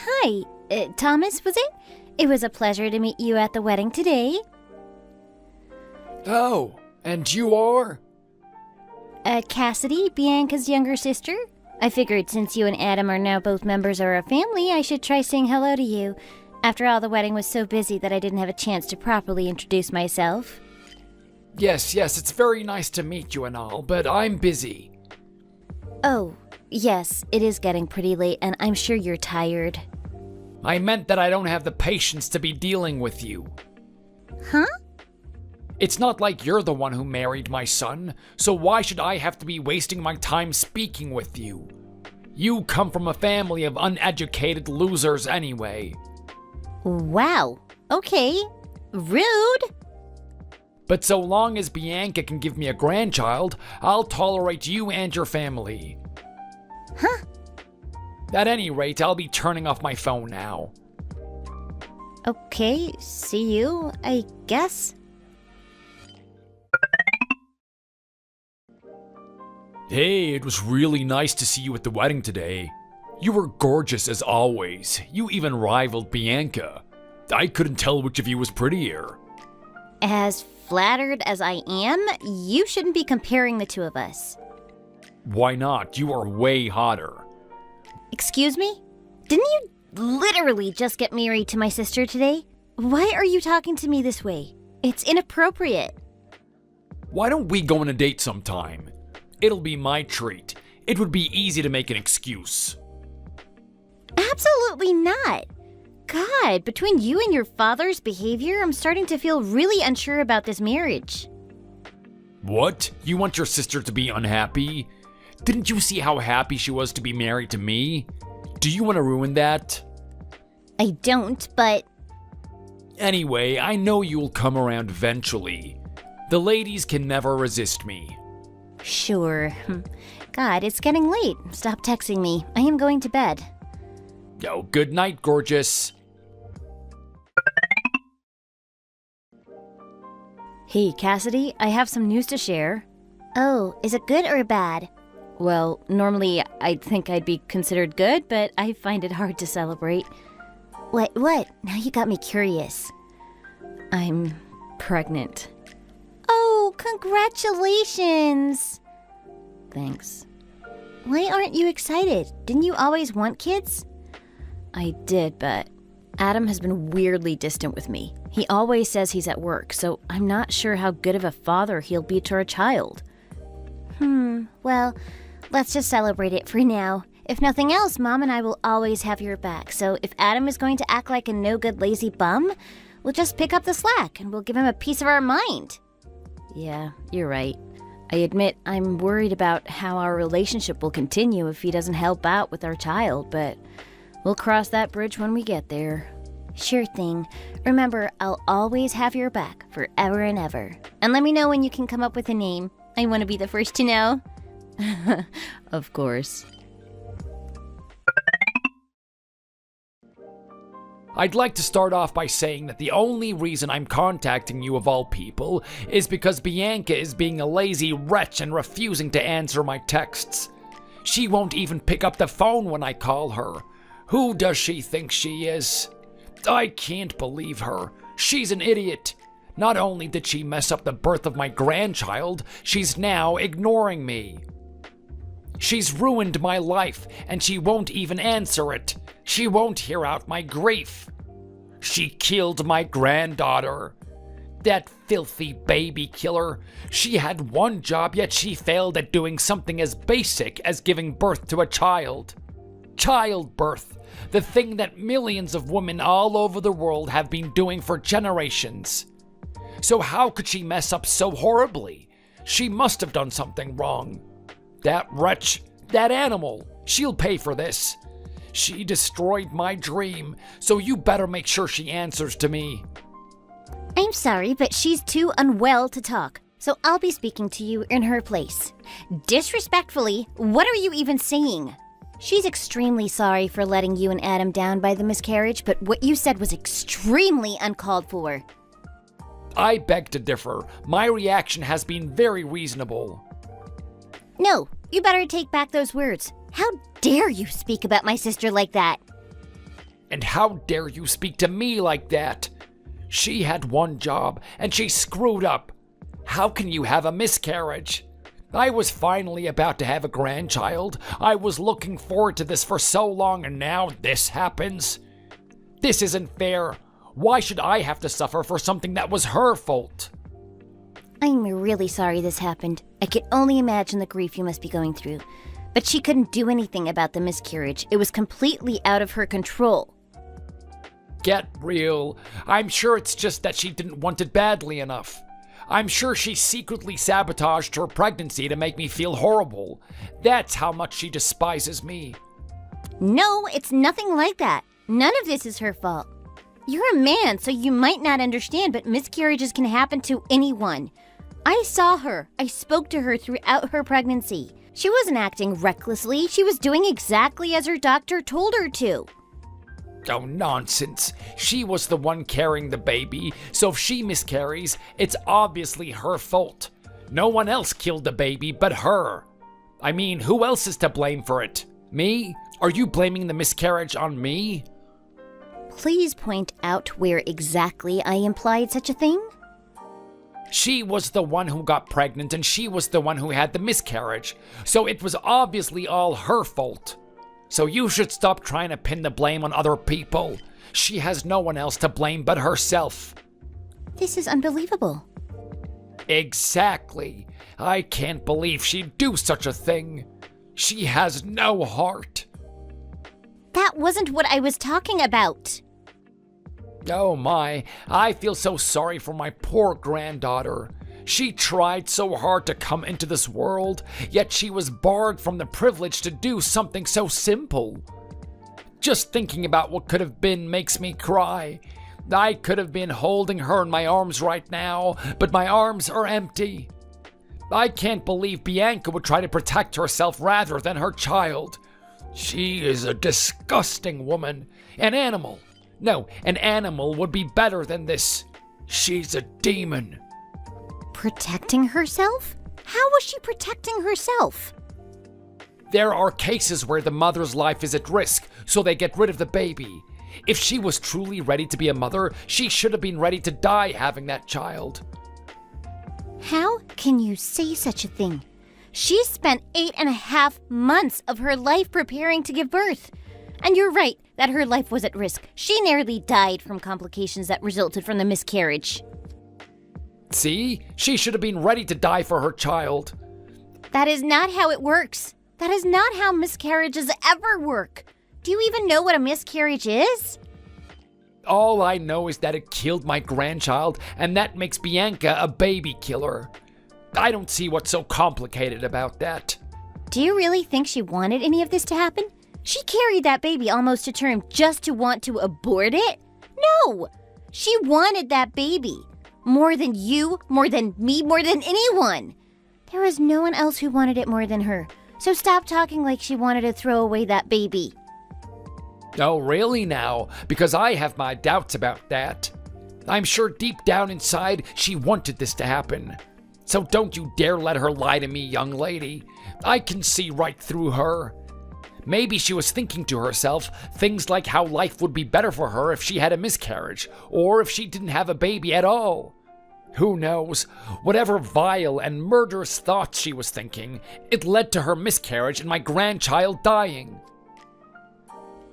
Hi, Thomas, was it? It was a pleasure to meet you at the wedding today. Oh, and you are? Cassidy, Bianca's younger sister. I figured since you and Adam are now both members of our family, I should try saying hello to you. After all, the wedding was so busy that I didn't have a chance to properly introduce myself. Yes, it's very nice to meet you and all, but I'm busy. Oh, yes, it is getting pretty late, and I'm sure you're tired. I meant that I don't have the patience to be dealing with you. Huh? It's not like you're the one who married my son, so why should I have to be wasting my time speaking with you? You come from a family of uneducated losers anyway. Wow. Okay. Rude. But so long as Bianca can give me a grandchild, I'll tolerate you and your family. Huh? At any rate, I'll be turning off my phone now. Okay, see you, I guess. Hey, it was really nice to see you at the wedding today. You were gorgeous as always. You even rivaled Bianca. I couldn't tell which of you was prettier. As flattered as I am, you shouldn't be comparing the two of us. Why not? You are way hotter. Excuse me? Didn't you literally just get married to my sister today? Why are you talking to me this way? It's inappropriate. Why don't we go on a date sometime? It'll be my treat. It would be easy to make an excuse. Absolutely not. God, between you and your father's behavior, I'm starting to feel really unsure about this marriage. What? You want your sister to be unhappy? Didn't you see how happy she was to be married to me? Do you want to ruin that? I don't, but... Anyway, I know you'll come around eventually. The ladies can never resist me. Sure. God, it's getting late. Stop texting me. I am going to bed. Oh, good night, gorgeous. Hey, Cassidy, I have some news to share. Oh, is it good or bad? Well, normally I'd think I'd be considered good, but I find it hard to celebrate. What? Now you got me curious. I'm pregnant. Oh, congratulations! Thanks. Why aren't you excited? Didn't you always want kids? I did, but Adam has been weirdly distant with me. He always says he's at work, so I'm not sure how good of a father he'll be to our child. Well, let's just celebrate it for now. If nothing else, Mom and I will always have your back, so if Adam is going to act like a no-good lazy bum, we'll just pick up the slack and we'll give him a piece of our mind. Yeah, you're right. I admit I'm worried about how our relationship will continue if he doesn't help out with our child, but we'll cross that bridge when we get there. Sure thing. Remember, I'll always have your back forever and ever. And let me know when you can come up with a name. I want to be the first to know. Of course. I'd like to start off by saying that the only reason I'm contacting you of all people is because Bianca is being a lazy wretch and refusing to answer my texts. She won't even pick up the phone when I call her. Who does she think she is? I can't believe her. She's an idiot. Not only did she mess up the birth of my grandchild, she's now ignoring me. She's ruined my life, and she won't even answer it. She won't hear out my grief. She killed my granddaughter. That filthy baby killer. She had one job, yet she failed at doing something as basic as giving birth to a child. Childbirth, the thing that millions of women all over the world have been doing for generations. So how could she mess up so horribly? She must have done something wrong. That wretch, that animal, she'll pay for this. She destroyed my dream, so you better make sure she answers to me. I'm sorry, but she's too unwell to talk, so I'll be speaking to you in her place. Disrespectfully, what are you even saying? She's extremely sorry for letting you and Adam down by the miscarriage, but what you said was extremely uncalled for. I beg to differ. My reaction has been very reasonable. No, you better take back those words. How dare you speak about my sister like that? And how dare you speak to me like that? She had one job, and she screwed up. How can you have a miscarriage? I was finally about to have a grandchild. I was looking forward to this for so long, and now this happens. This isn't fair. Why should I have to suffer for something that was her fault? I'm really sorry this happened. I can only imagine the grief you must be going through. But she couldn't do anything about the miscarriage. It was completely out of her control. Get real. I'm sure it's just that she didn't want it badly enough. I'm sure she secretly sabotaged her pregnancy to make me feel horrible. That's how much she despises me. No, it's nothing like that. None of this is her fault. You're a man, so you might not understand, but miscarriages can happen to anyone. I saw her. I spoke to her throughout her pregnancy. She wasn't acting recklessly. She was doing exactly as her doctor told her to. Oh, nonsense. She was the one carrying the baby, so if she miscarries, it's obviously her fault. No one else killed the baby but her. I mean, who else is to blame for it? Me? Are you blaming the miscarriage on me? Please point out where exactly I implied such a thing. She was the one who got pregnant and she was the one who had the miscarriage, so it was obviously all her fault. So you should stop trying to pin the blame on other people. She has no one else to blame but herself. This is unbelievable. Exactly. I can't believe she'd do such a thing. She has no heart. That wasn't what I was talking about. Oh my, I feel so sorry for my poor granddaughter. She tried so hard to come into this world, yet she was barred from the privilege to do something so simple. Just thinking about what could have been makes me cry. I could have been holding her in my arms right now, but my arms are empty. I can't believe Bianca would try to protect herself rather than her child. She is a disgusting woman. An animal. No, an animal would be better than this. She's a demon. Protecting herself? How was she protecting herself? There are cases where the mother's life is at risk, so they get rid of the baby. If she was truly ready to be a mother, she should have been ready to die having that child. How can you say such a thing? She spent 8.5 months of her life preparing to give birth. And you're right that her life was at risk. She nearly died from complications that resulted from the miscarriage. See? She should have been ready to die for her child. That is not how it works. That is not how miscarriages ever work. Do you even know what a miscarriage is? All I know is that it killed my grandchild, and that makes Bianca a baby killer. I don't see what's so complicated about that. Do you really think she wanted any of this to happen? She carried that baby almost to term just to want to abort it? No! She wanted that baby. More than you, more than me, more than anyone. There was no one else who wanted it more than her. So stop talking like she wanted to throw away that baby. Oh, really now? Because I have my doubts about that. I'm sure deep down inside she wanted this to happen. So don't you dare let her lie to me, young lady. I can see right through her. Maybe she was thinking to herself things like how life would be better for her if she had a miscarriage, or if she didn't have a baby at all. Who knows? Whatever vile and murderous thoughts she was thinking, it led to her miscarriage and my grandchild dying.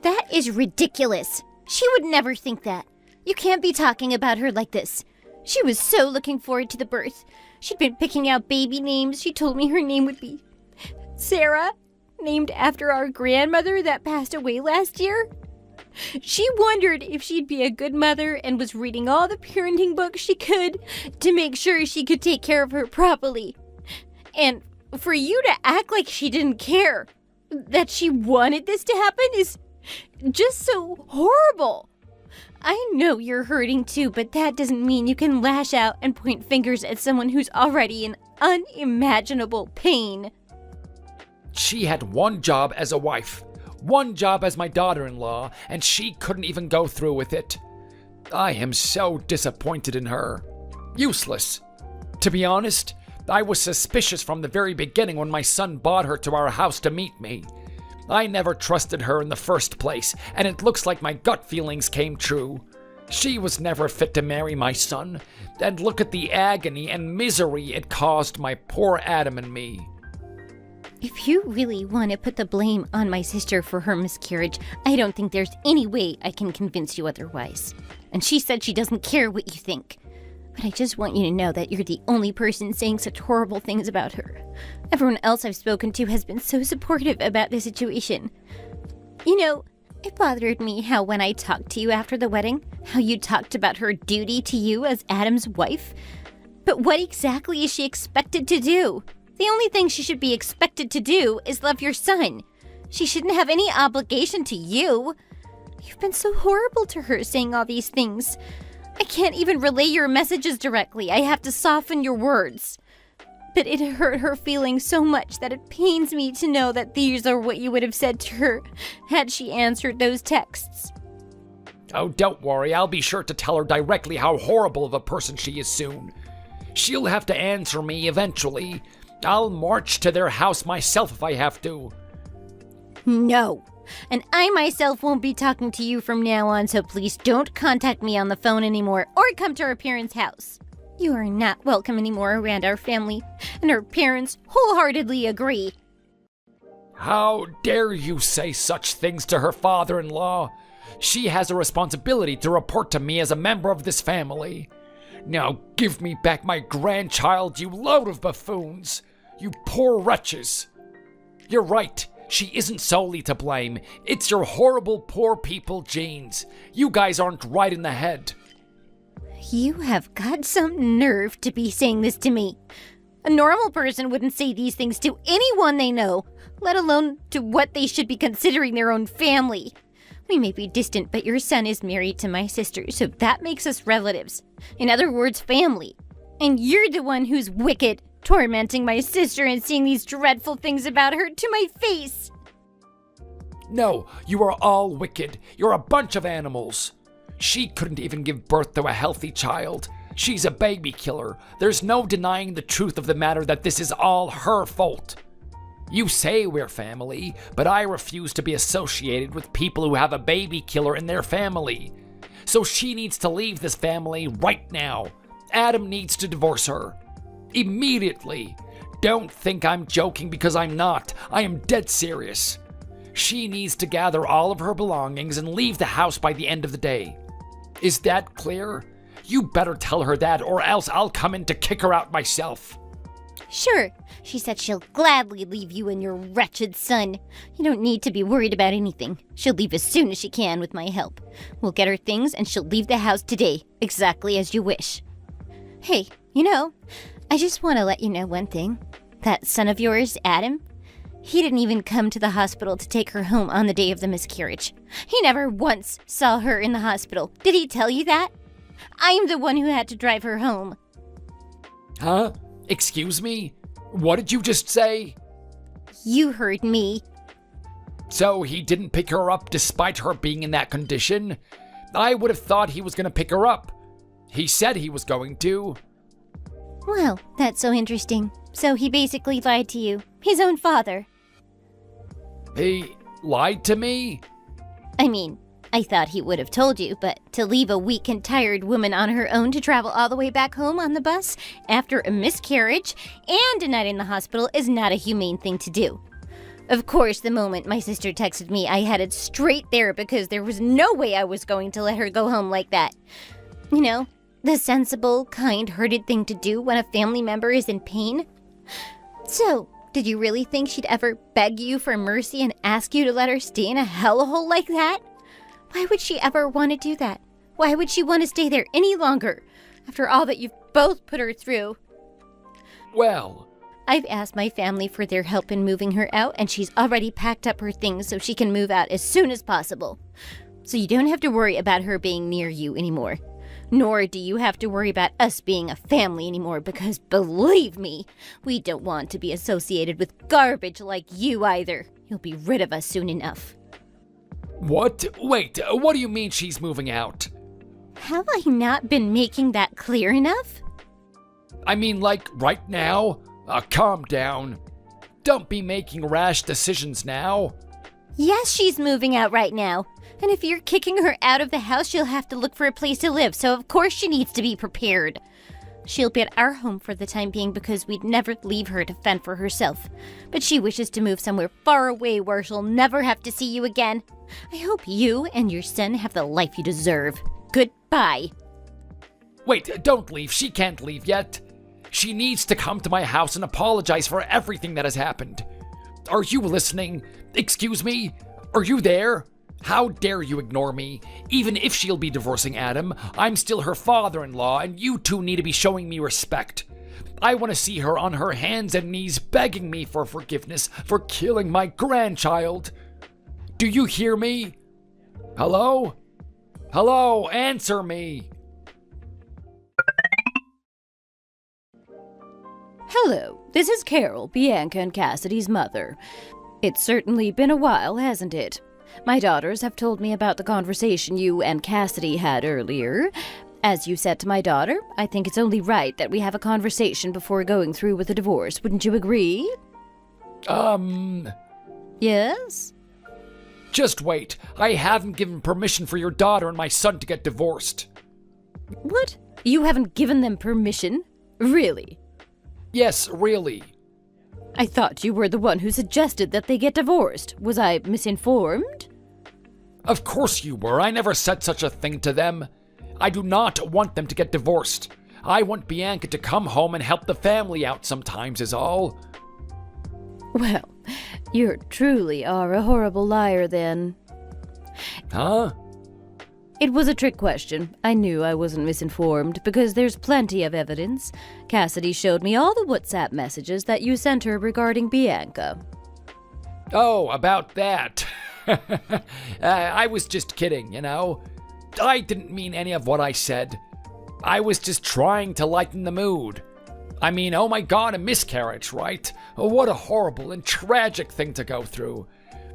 That is ridiculous. She would never think that. You can't be talking about her like this. She was so looking forward to the birth. She'd been picking out baby names. She told me her name would be Sarah, named after our grandmother that passed away last year. She wondered if she'd be a good mother and was reading all the parenting books she could to make sure she could take care of her properly. And for you to act like she didn't care, that she wanted this to happen, is just so horrible. I know you're hurting too, but that doesn't mean you can lash out and point fingers at someone who's already in unimaginable pain. She had one job as a wife, one job as my daughter-in-law, and she couldn't even go through with it. I am so disappointed in her. Useless. To be honest, I was suspicious from the very beginning when my son brought her to our house to meet me. I never trusted her in the first place, and it looks like my gut feelings came true. She was never fit to marry my son, and look at the agony and misery it caused my poor Adam and me. If you really want to put the blame on my sister for her miscarriage, I don't think there's any way I can convince you otherwise. And she said she doesn't care what you think. But I just want you to know that you're the only person saying such horrible things about her. Everyone else I've spoken to has been so supportive about the situation. You know, it bothered me how when I talked to you after the wedding, how you talked about her duty to you as Adam's wife. But what exactly is she expected to do? The only thing she should be expected to do is love your son. She shouldn't have any obligation to you. You've been so horrible to her saying all these things. I can't even relay your messages directly. I have to soften your words. But it hurt her feelings so much that it pains me to know that these are what you would have said to her had she answered those texts. Oh, don't worry. I'll be sure to tell her directly how horrible of a person she is soon. She'll have to answer me eventually. I'll march to their house myself if I have to. No. And I myself won't be talking to you from now on, so please don't contact me on the phone anymore or come to our parents' house. You are not welcome anymore around our family, and our parents wholeheartedly agree. How dare you say such things to her father-in-law? She has a responsibility to report to me as a member of this family. Now give me back my grandchild, you load of buffoons! You poor wretches! You're right. She isn't solely to blame. It's your horrible poor people genes. You guys aren't right in the head. You have got some nerve to be saying this to me. A normal person wouldn't say these things to anyone they know, let alone to what they should be considering their own family. We may be distant, but your son is married to my sister, so that makes us relatives. In other words, family. And you're the one who's wicked, tormenting my sister and saying these dreadful things about her to my face. No, you are all wicked. You're a bunch of animals. She couldn't even give birth to a healthy child. She's a baby killer. There's no denying the truth of the matter that this is all her fault. You say we're family, but I refuse to be associated with people who have a baby killer in their family. So she needs to leave this family right now. Adam needs to divorce her. Immediately. Don't think I'm joking because I'm not. I am dead serious. She needs to gather all of her belongings and leave the house by the end of the day. Is that clear? You better tell her that, or else I'll come in to kick her out myself. Sure. She said she'll gladly leave you and your wretched son. You don't need to be worried about anything. She'll leave as soon as she can with my help. We'll get her things and she'll leave the house today, exactly as you wish. Hey, I just want to let you know one thing. That son of yours, Adam, he didn't even come to the hospital to take her home on the day of the miscarriage. He never once saw her in the hospital. Did he tell you that? I'm the one who had to drive her home. Huh? Excuse me? What did you just say? You heard me. So he didn't pick her up despite her being in that condition? I would have thought he was going to pick her up. He said he was going to. Well, that's so interesting. So he basically lied to you. His own father. He lied to me? I mean, I thought he would have told you, but to leave a weak and tired woman on her own to travel all the way back home on the bus after a miscarriage and a night in the hospital is not a humane thing to do. Of course, the moment my sister texted me, I headed straight there because there was no way I was going to let her go home like that. The sensible, kind-hearted thing to do when a family member is in pain. So, did you really think she'd ever beg you for mercy and ask you to let her stay in a hellhole like that? Why would she ever want to do that? Why would she want to stay there any longer, after all that you've both put her through? Well, I've asked my family for their help in moving her out, and she's already packed up her things so she can move out as soon as possible. So you don't have to worry about her being near you anymore. Nor do you have to worry about us being a family anymore, because believe me, we don't want to be associated with garbage like you either. You'll be rid of us soon enough. what? Wait, what do you mean she's moving out? Have I not been making that clear enough? I mean, like, right now? Calm down. Don't be making rash decisions now. Yes, she's moving out right now. And if you're kicking her out of the house, she'll have to look for a place to live, so of course she needs to be prepared. She'll be at our home for the time being because we'd never leave her to fend for herself. But she wishes to move somewhere far away where she'll never have to see you again. I hope you and your son have the life you deserve. Goodbye. Wait, don't leave. She can't leave yet. She needs to come to my house and apologize for everything that has happened. Are you listening? Excuse me? Are you there? How dare you ignore me? Even if she'll be divorcing Adam, I'm still her father-in-law, and you two need to be showing me respect. I want to see her on her hands and knees begging me for forgiveness for killing my grandchild. Do you hear me? Hello? Hello, answer me. Hello, this is Carol, Bianca and Cassidy's mother. It's certainly been a while, hasn't it? My daughters have told me about the conversation you and Cassidy had earlier. As you said to my daughter, I think it's only right that we have a conversation before going through with a divorce. Wouldn't you agree? Yes? Just wait. I haven't given permission for your daughter and my son to get divorced. What? You haven't given them permission? Really? Yes, really. I thought you were the one who suggested that they get divorced. Was I misinformed? Of course you were. I never said such a thing to them. I do not want them to get divorced. I want Bianca to come home and help the family out sometimes is all. Well, you truly are a horrible liar then. Huh? It was a trick question. I knew I wasn't misinformed because there's plenty of evidence. Cassidy showed me all the WhatsApp messages that you sent her regarding Bianca. Oh, about that. I was just kidding, you know. I didn't mean any of what I said. I was just trying to lighten the mood. I mean, oh my god, a miscarriage, right? What a horrible and tragic thing to go through.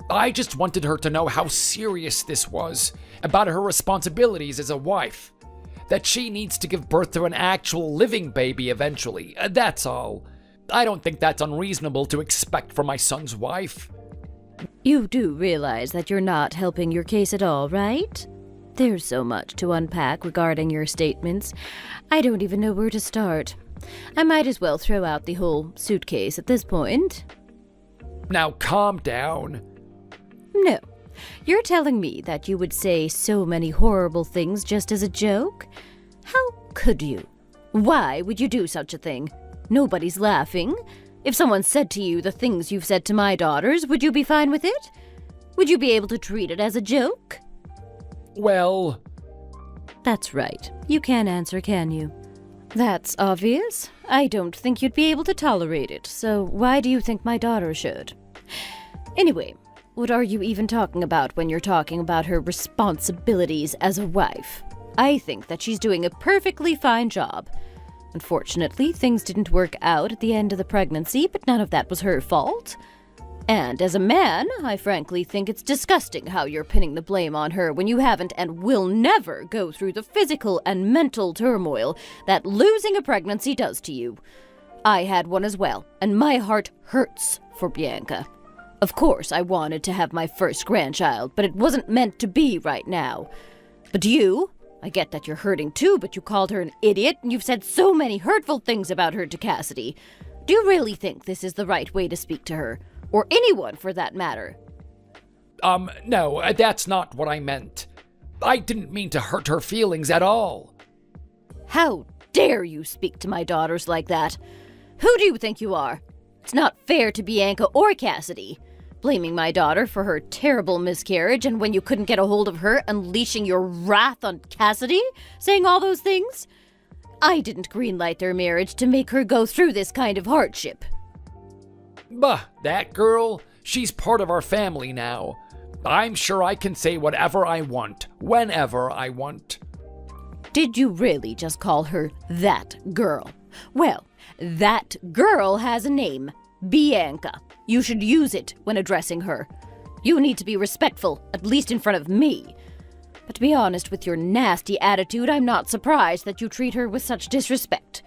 I just wanted her to know how serious this was, about her responsibilities as a wife. That she needs to give birth to an actual living baby eventually, that's all. I don't think that's unreasonable to expect from my son's wife. You do realize that you're not helping your case at all, right? There's so much to unpack regarding your statements. I don't even know where to start. I might as well throw out the whole suitcase at this point. Now calm down. No. You're telling me that you would say so many horrible things just as a joke? How could you? Why would you do such a thing? Nobody's laughing. If someone said to you the things you've said to my daughters, would you be fine with it? Would you be able to treat it as a joke? Well... That's right. You can't answer, can you? That's obvious. I don't think you'd be able to tolerate it, so why do you think my daughter should? Anyway, what are you even talking about when you're talking about her responsibilities as a wife? I think that she's doing a perfectly fine job. Unfortunately, things didn't work out at the end of the pregnancy, but none of that was her fault. And as a man, I frankly think it's disgusting how you're pinning the blame on her when you haven't and will never go through the physical and mental turmoil that losing a pregnancy does to you. I had one as well, and my heart hurts for Bianca. Of course, I wanted to have my first grandchild, but it wasn't meant to be right now. But you, I get that you're hurting too, but you called her an idiot, and you've said so many hurtful things about her to Cassidy. Do you really think this is the right way to speak to her? Or anyone, for that matter? No, that's not what I meant. I didn't mean to hurt her feelings at all. How dare you speak to my daughters like that? Who do you think you are? It's not fair to Bianca or Cassidy. Blaming my daughter for her terrible miscarriage, and when you couldn't get a hold of her, unleashing your wrath on Cassidy, saying all those things? I didn't greenlight their marriage to make her go through this kind of hardship. Bah, that girl, she's part of our family now. I'm sure I can say whatever I want, whenever I want. Did you really just call her that girl? Well, that girl has a name, Bianca. You should use it when addressing her. You need to be respectful, at least in front of me. But to be honest, with your nasty attitude, I'm not surprised that you treat her with such disrespect.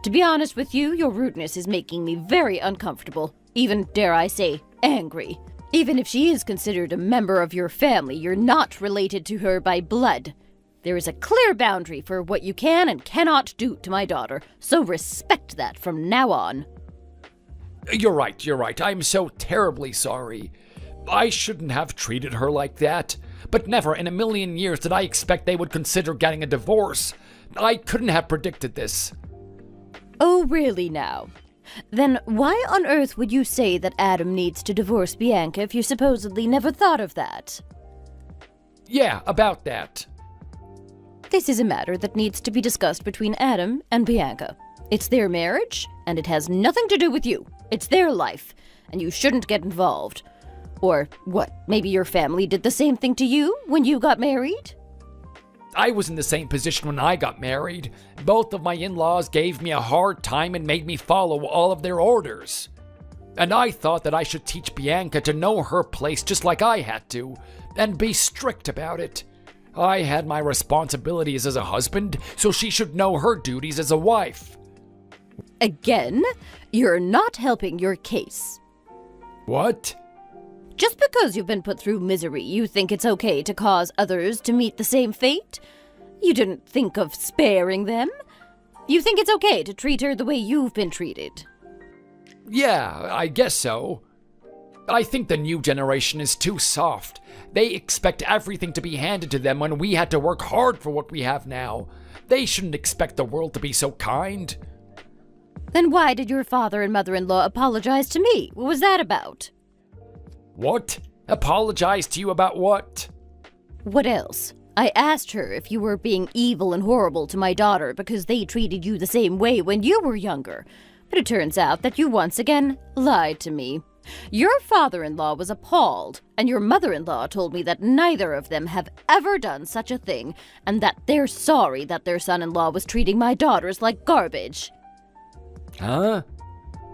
To be honest with you, your rudeness is making me very uncomfortable. Even, dare I say, angry. Even if she is considered a member of your family, you're not related to her by blood. There is a clear boundary for what you can and cannot do to my daughter, so respect that from now on. You're right. I'm so terribly sorry. I shouldn't have treated her like that. But never in a million years did I expect they would consider getting a divorce. I couldn't have predicted this. Oh, really now? Then why on earth would you say that Adam needs to divorce Bianca if you supposedly never thought of that? Yeah, about that. This is a matter that needs to be discussed between Adam and Bianca. It's their marriage, and it has nothing to do with you. It's their life, and you shouldn't get involved. Or what, maybe your family did the same thing to you when you got married? I was in the same position when I got married. Both of my in-laws gave me a hard time and made me follow all of their orders. And I thought that I should teach Bianca to know her place just like I had to, and be strict about it. I had my responsibilities as a husband, so she should know her duties as a wife. Again, you're not helping your case. What? Just because you've been put through misery, you think it's okay to cause others to meet the same fate? You didn't think of sparing them? You think it's okay to treat her the way you've been treated? Yeah, I guess so. I think the new generation is too soft. They expect everything to be handed to them when we had to work hard for what we have now. They shouldn't expect the world to be so kind. Then why did your father and mother-in-law apologize to me? What was that about? What? Apologize to you about what? What else? I asked her if you were being evil and horrible to my daughter because they treated you the same way when you were younger. But it turns out that you once again lied to me. Your father-in-law was appalled, and your mother-in-law told me that neither of them have ever done such a thing, and that they're sorry that their son-in-law was treating my daughters like garbage. Huh?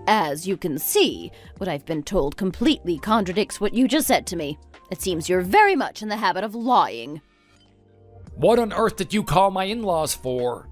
As you can see, what I've been told completely contradicts what you just said to me. It seems you're very much in the habit of lying. What on earth did you call my in-laws for?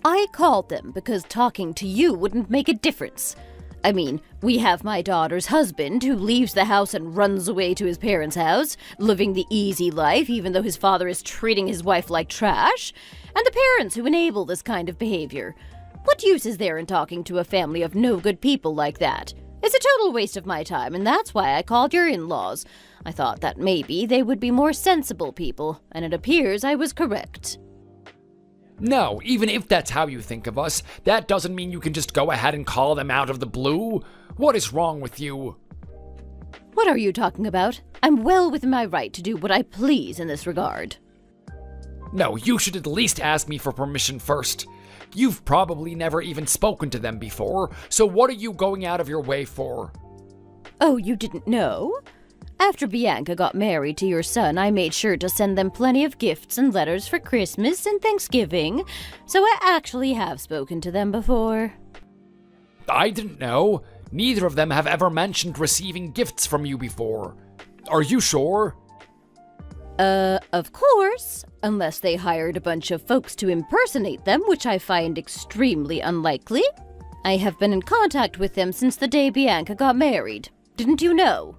I called them because talking to you wouldn't make a difference. I mean, we have my daughter's husband who leaves the house and runs away to his parents' house, living the easy life even though his father is treating his wife like trash, and the parents who enable this kind of behavior. What use is there in talking to a family of no good people like that? It's a total waste of my time, and that's why I called your in-laws. I thought that maybe they would be more sensible people, and it appears I was correct. No, even if that's how you think of us, that doesn't mean you can just go ahead and call them out of the blue. What is wrong with you? What are you talking about? I'm well within my right to do what I please in this regard. No, you should at least ask me for permission first. You've probably never even spoken to them before, so what are you going out of your way for? Oh, you didn't know? After Bianca got married to your son, I made sure to send them plenty of gifts and letters for Christmas and Thanksgiving, so I actually have spoken to them before. I didn't know. Neither of them have ever mentioned receiving gifts from you before. Are you sure? Of course, unless they hired a bunch of folks to impersonate them, which I find extremely unlikely. I have been in contact with them since the day Bianca got married. Didn't you know?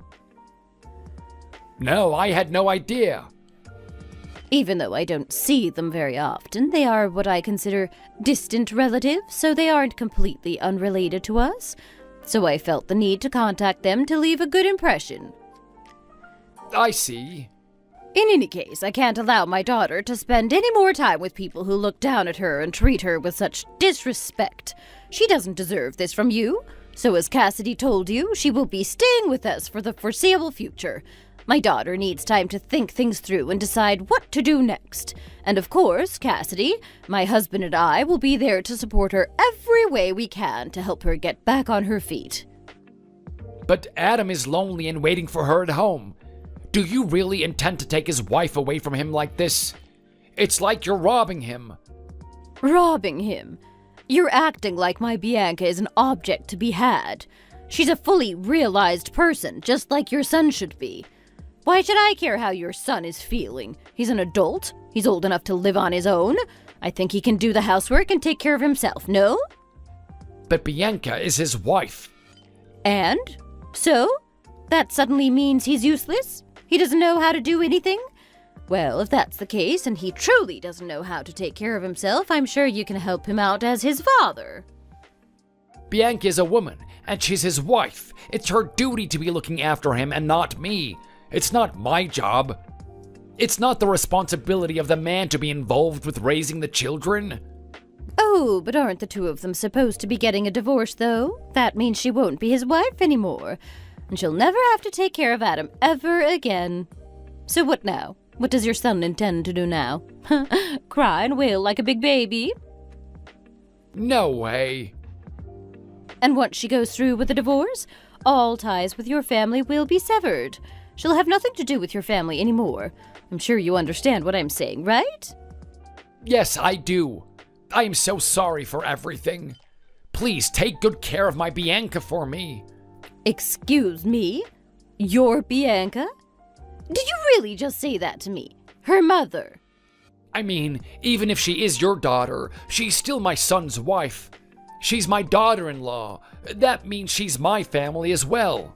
No, I had no idea. Even though I don't see them very often, they are what I consider distant relatives, so they aren't completely unrelated to us. So I felt the need to contact them to leave a good impression. I see. In any case, I can't allow my daughter to spend any more time with people who look down at her and treat her with such disrespect. She doesn't deserve this from you. So as Cassidy told you, she will be staying with us for the foreseeable future. My daughter needs time to think things through and decide what to do next. And of course, Cassidy, my husband and I will be there to support her every way we can to help her get back on her feet. But Adam is lonely and waiting for her at home. Do you really intend to take his wife away from him like this? It's like you're robbing him. Robbing him? You're acting like my Bianca is an object to be had. She's a fully realized person, just like your son should be. Why should I care how your son is feeling? He's an adult. He's old enough to live on his own. I think he can do the housework and take care of himself, no? But Bianca is his wife. And? So? That suddenly means he's useless? He doesn't know how to do anything? Well, if that's the case, and he truly doesn't know how to take care of himself, I'm sure you can help him out as his father. Bianca is a woman, and she's his wife. It's her duty to be looking after him and not me. It's not my job. It's not the responsibility of the man to be involved with raising the children. Oh, but aren't the two of them supposed to be getting a divorce, though? That means she won't be his wife anymore, and she'll never have to take care of Adam ever again. So what now? What does your son intend to do now? Cry and wail like a big baby? No way. And once she goes through with the divorce, all ties with your family will be severed. She'll have nothing to do with your family anymore. I'm sure you understand what I'm saying, right? Yes, I do. I am so sorry for everything. Please take good care of my Bianca for me. Excuse me? Your Bianca? Did you really just say that to me? Her mother? I mean, even if she is your daughter, she's still my son's wife. She's my daughter-in-law. That means she's my family as well.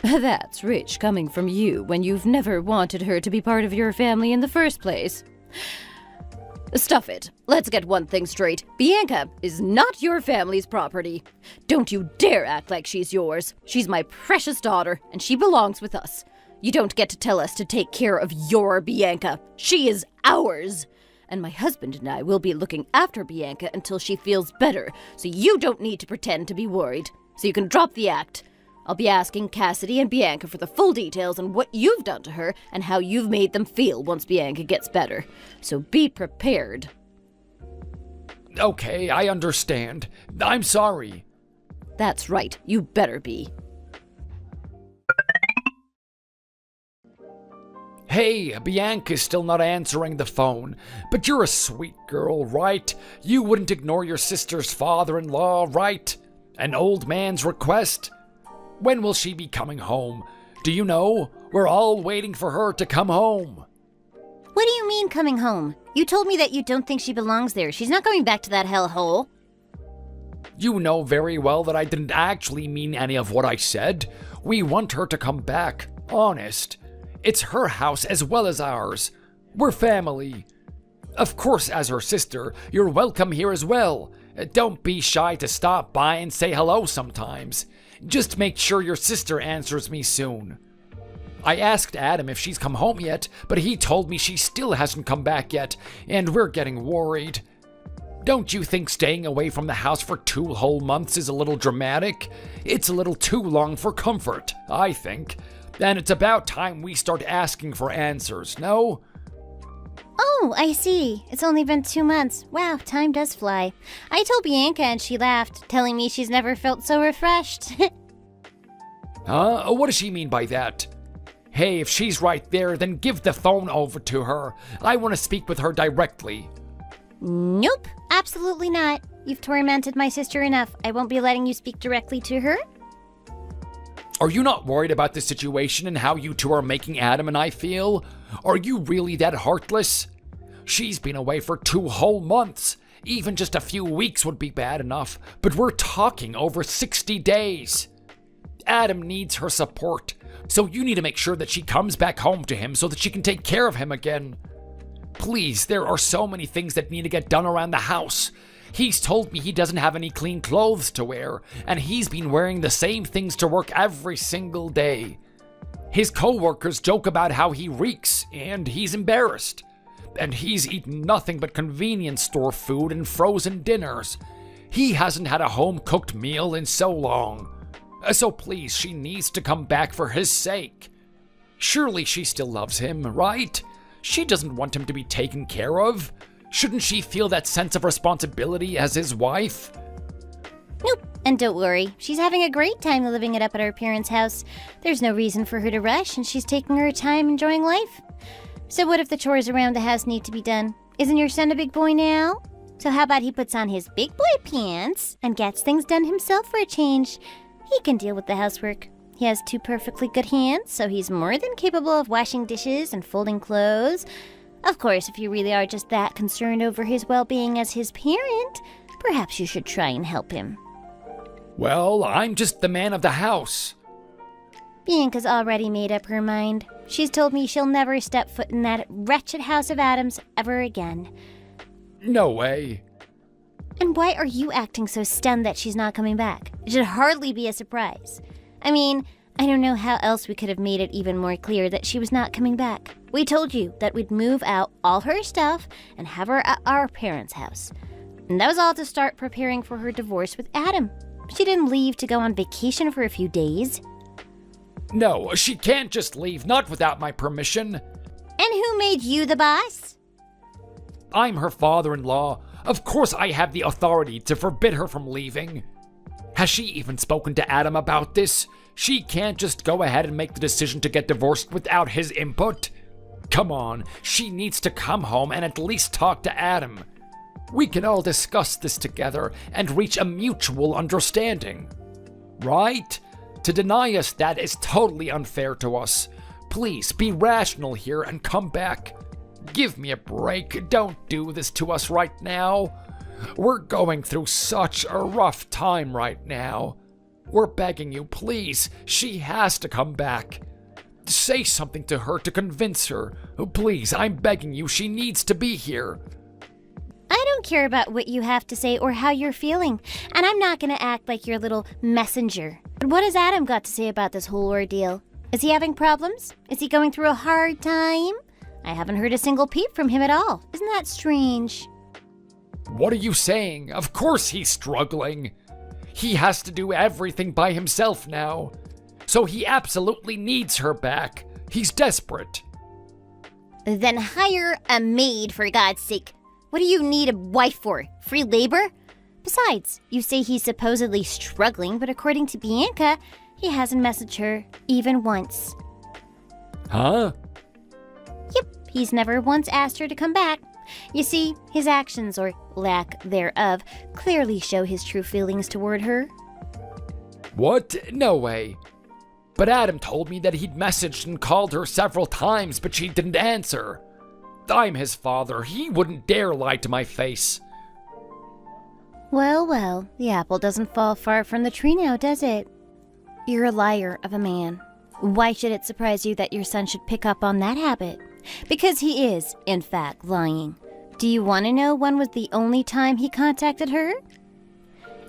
That's rich coming from you when you've never wanted her to be part of your family in the first place. Stuff it. Let's get one thing straight. Bianca is not your family's property. Don't you dare act like she's yours. She's my precious daughter, and she belongs with us. You don't get to tell us to take care of your Bianca. She is ours. And my husband and I will be looking after Bianca until she feels better, so you don't need to pretend to be worried. So you can drop the act. I'll be asking Cassidy and Bianca for the full details on what you've done to her and how you've made them feel once Bianca gets better. So be prepared. Okay, I understand. I'm sorry. That's right, you better be. Hey, Bianca's still not answering the phone, but you're a sweet girl, right? You wouldn't ignore your sister's father-in-law, right? An old man's request? When will she be coming home? Do you know? We're all waiting for her to come home. What do you mean coming home? You told me that you don't think she belongs there. She's not going back to that hellhole. You know very well that I didn't actually mean any of what I said. We want her to come back, honest. It's her house as well as ours. We're family. Of course, as her sister, you're welcome here as well. Don't be shy to stop by and say hello sometimes. Just make sure your sister answers me soon. I asked Adam if she's come home yet, but he told me she still hasn't come back yet, and we're getting worried. Don't you think staying away from the house for 2 whole months is a little dramatic? It's a little too long for comfort, I think. And it's about time we start asking for answers, no? Oh, I see. It's only been 2 months. Wow, time does fly. I told Bianca and she laughed, telling me she's never felt so refreshed. Huh? What does she mean by that? Hey, if she's right there, then give the phone over to her. I want to speak with her directly. Nope, absolutely not. You've tormented my sister enough. I won't be letting you speak directly to her. Are you not worried about the situation and how you two are making Adam and I feel? Are you really that heartless? She's been away for 2 whole months. Even just a few weeks would be bad enough, but we're talking over 60 days. Adam needs her support, so you need to make sure that she comes back home to him so that she can take care of him again. Please, there are so many things that need to get done around the house. He's told me he doesn't have any clean clothes to wear, and he's been wearing the same things to work every single day. His co-workers joke about how he reeks, and he's embarrassed. And he's eaten nothing but convenience store food and frozen dinners. He hasn't had a home-cooked meal in so long. So please, she needs to come back for his sake. Surely she still loves him, right? She doesn't want him to be taken care of. Shouldn't she feel that sense of responsibility as his wife? Nope, and don't worry. She's having a great time living it up at her parents' house. There's no reason for her to rush, and she's taking her time enjoying life. So what if the chores around the house need to be done? Isn't your son a big boy now? So how about he puts on his big boy pants and gets things done himself for a change? He can deal with the housework. He has 2 perfectly good hands, so he's more than capable of washing dishes and folding clothes. Of course, if you really are just that concerned over his well-being as his parent, perhaps you should try and help him. Well, I'm just the man of the house. Bianca's already made up her mind. She's told me she'll never step foot in that wretched house of Adam's ever again. No way. And why are you acting so stunned that she's not coming back? It should hardly be a surprise. I mean, I don't know how else we could have made it even more clear that she was not coming back. We told you that we'd move out all her stuff and have her at our parents' house. And that was all to start preparing for her divorce with Adam. She didn't leave to go on vacation for a few days. No, she can't just leave, not without my permission. And who made you the boss? I'm her father-in-law. Of course I have the authority to forbid her from leaving. Has she even spoken to Adam about this? She can't just go ahead and make the decision to get divorced without his input. Come on, she needs to come home and at least talk to Adam. We can all discuss this together and reach a mutual understanding. Right? To deny us that is totally unfair to us. Please be rational here and come back. Give me a break. Don't do this to us right now. We're going through such a rough time right now. We're begging you, please. She has to come back. Say something to her to convince her. Please, I'm begging you. She needs to be here. I don't care about what you have to say or how you're feeling, and I'm not going to act like your little messenger. But what has Adam got to say about this whole ordeal? Is he having problems? Is he going through a hard time? I haven't heard a single peep from him at all. Isn't that strange? What are you saying? Of course he's struggling. He has to do everything by himself now. So he absolutely needs her back. He's desperate. Then hire a maid, for God's sake. What do you need a wife for? Free labor? Besides, you say he's supposedly struggling, but according to Bianca, he hasn't messaged her even once. Huh? Yep, he's never once asked her to come back. You see, his actions, or lack thereof, clearly show his true feelings toward her. What? No way. But Adam told me that he'd messaged and called her several times, but she didn't answer. I'm his father. He wouldn't dare lie to my face. Well, well, the apple doesn't fall far from the tree now, does it? You're a liar of a man. Why should it surprise you that your son should pick up on that habit? Because he is, in fact, lying. Do you want to know when was the only time he contacted her?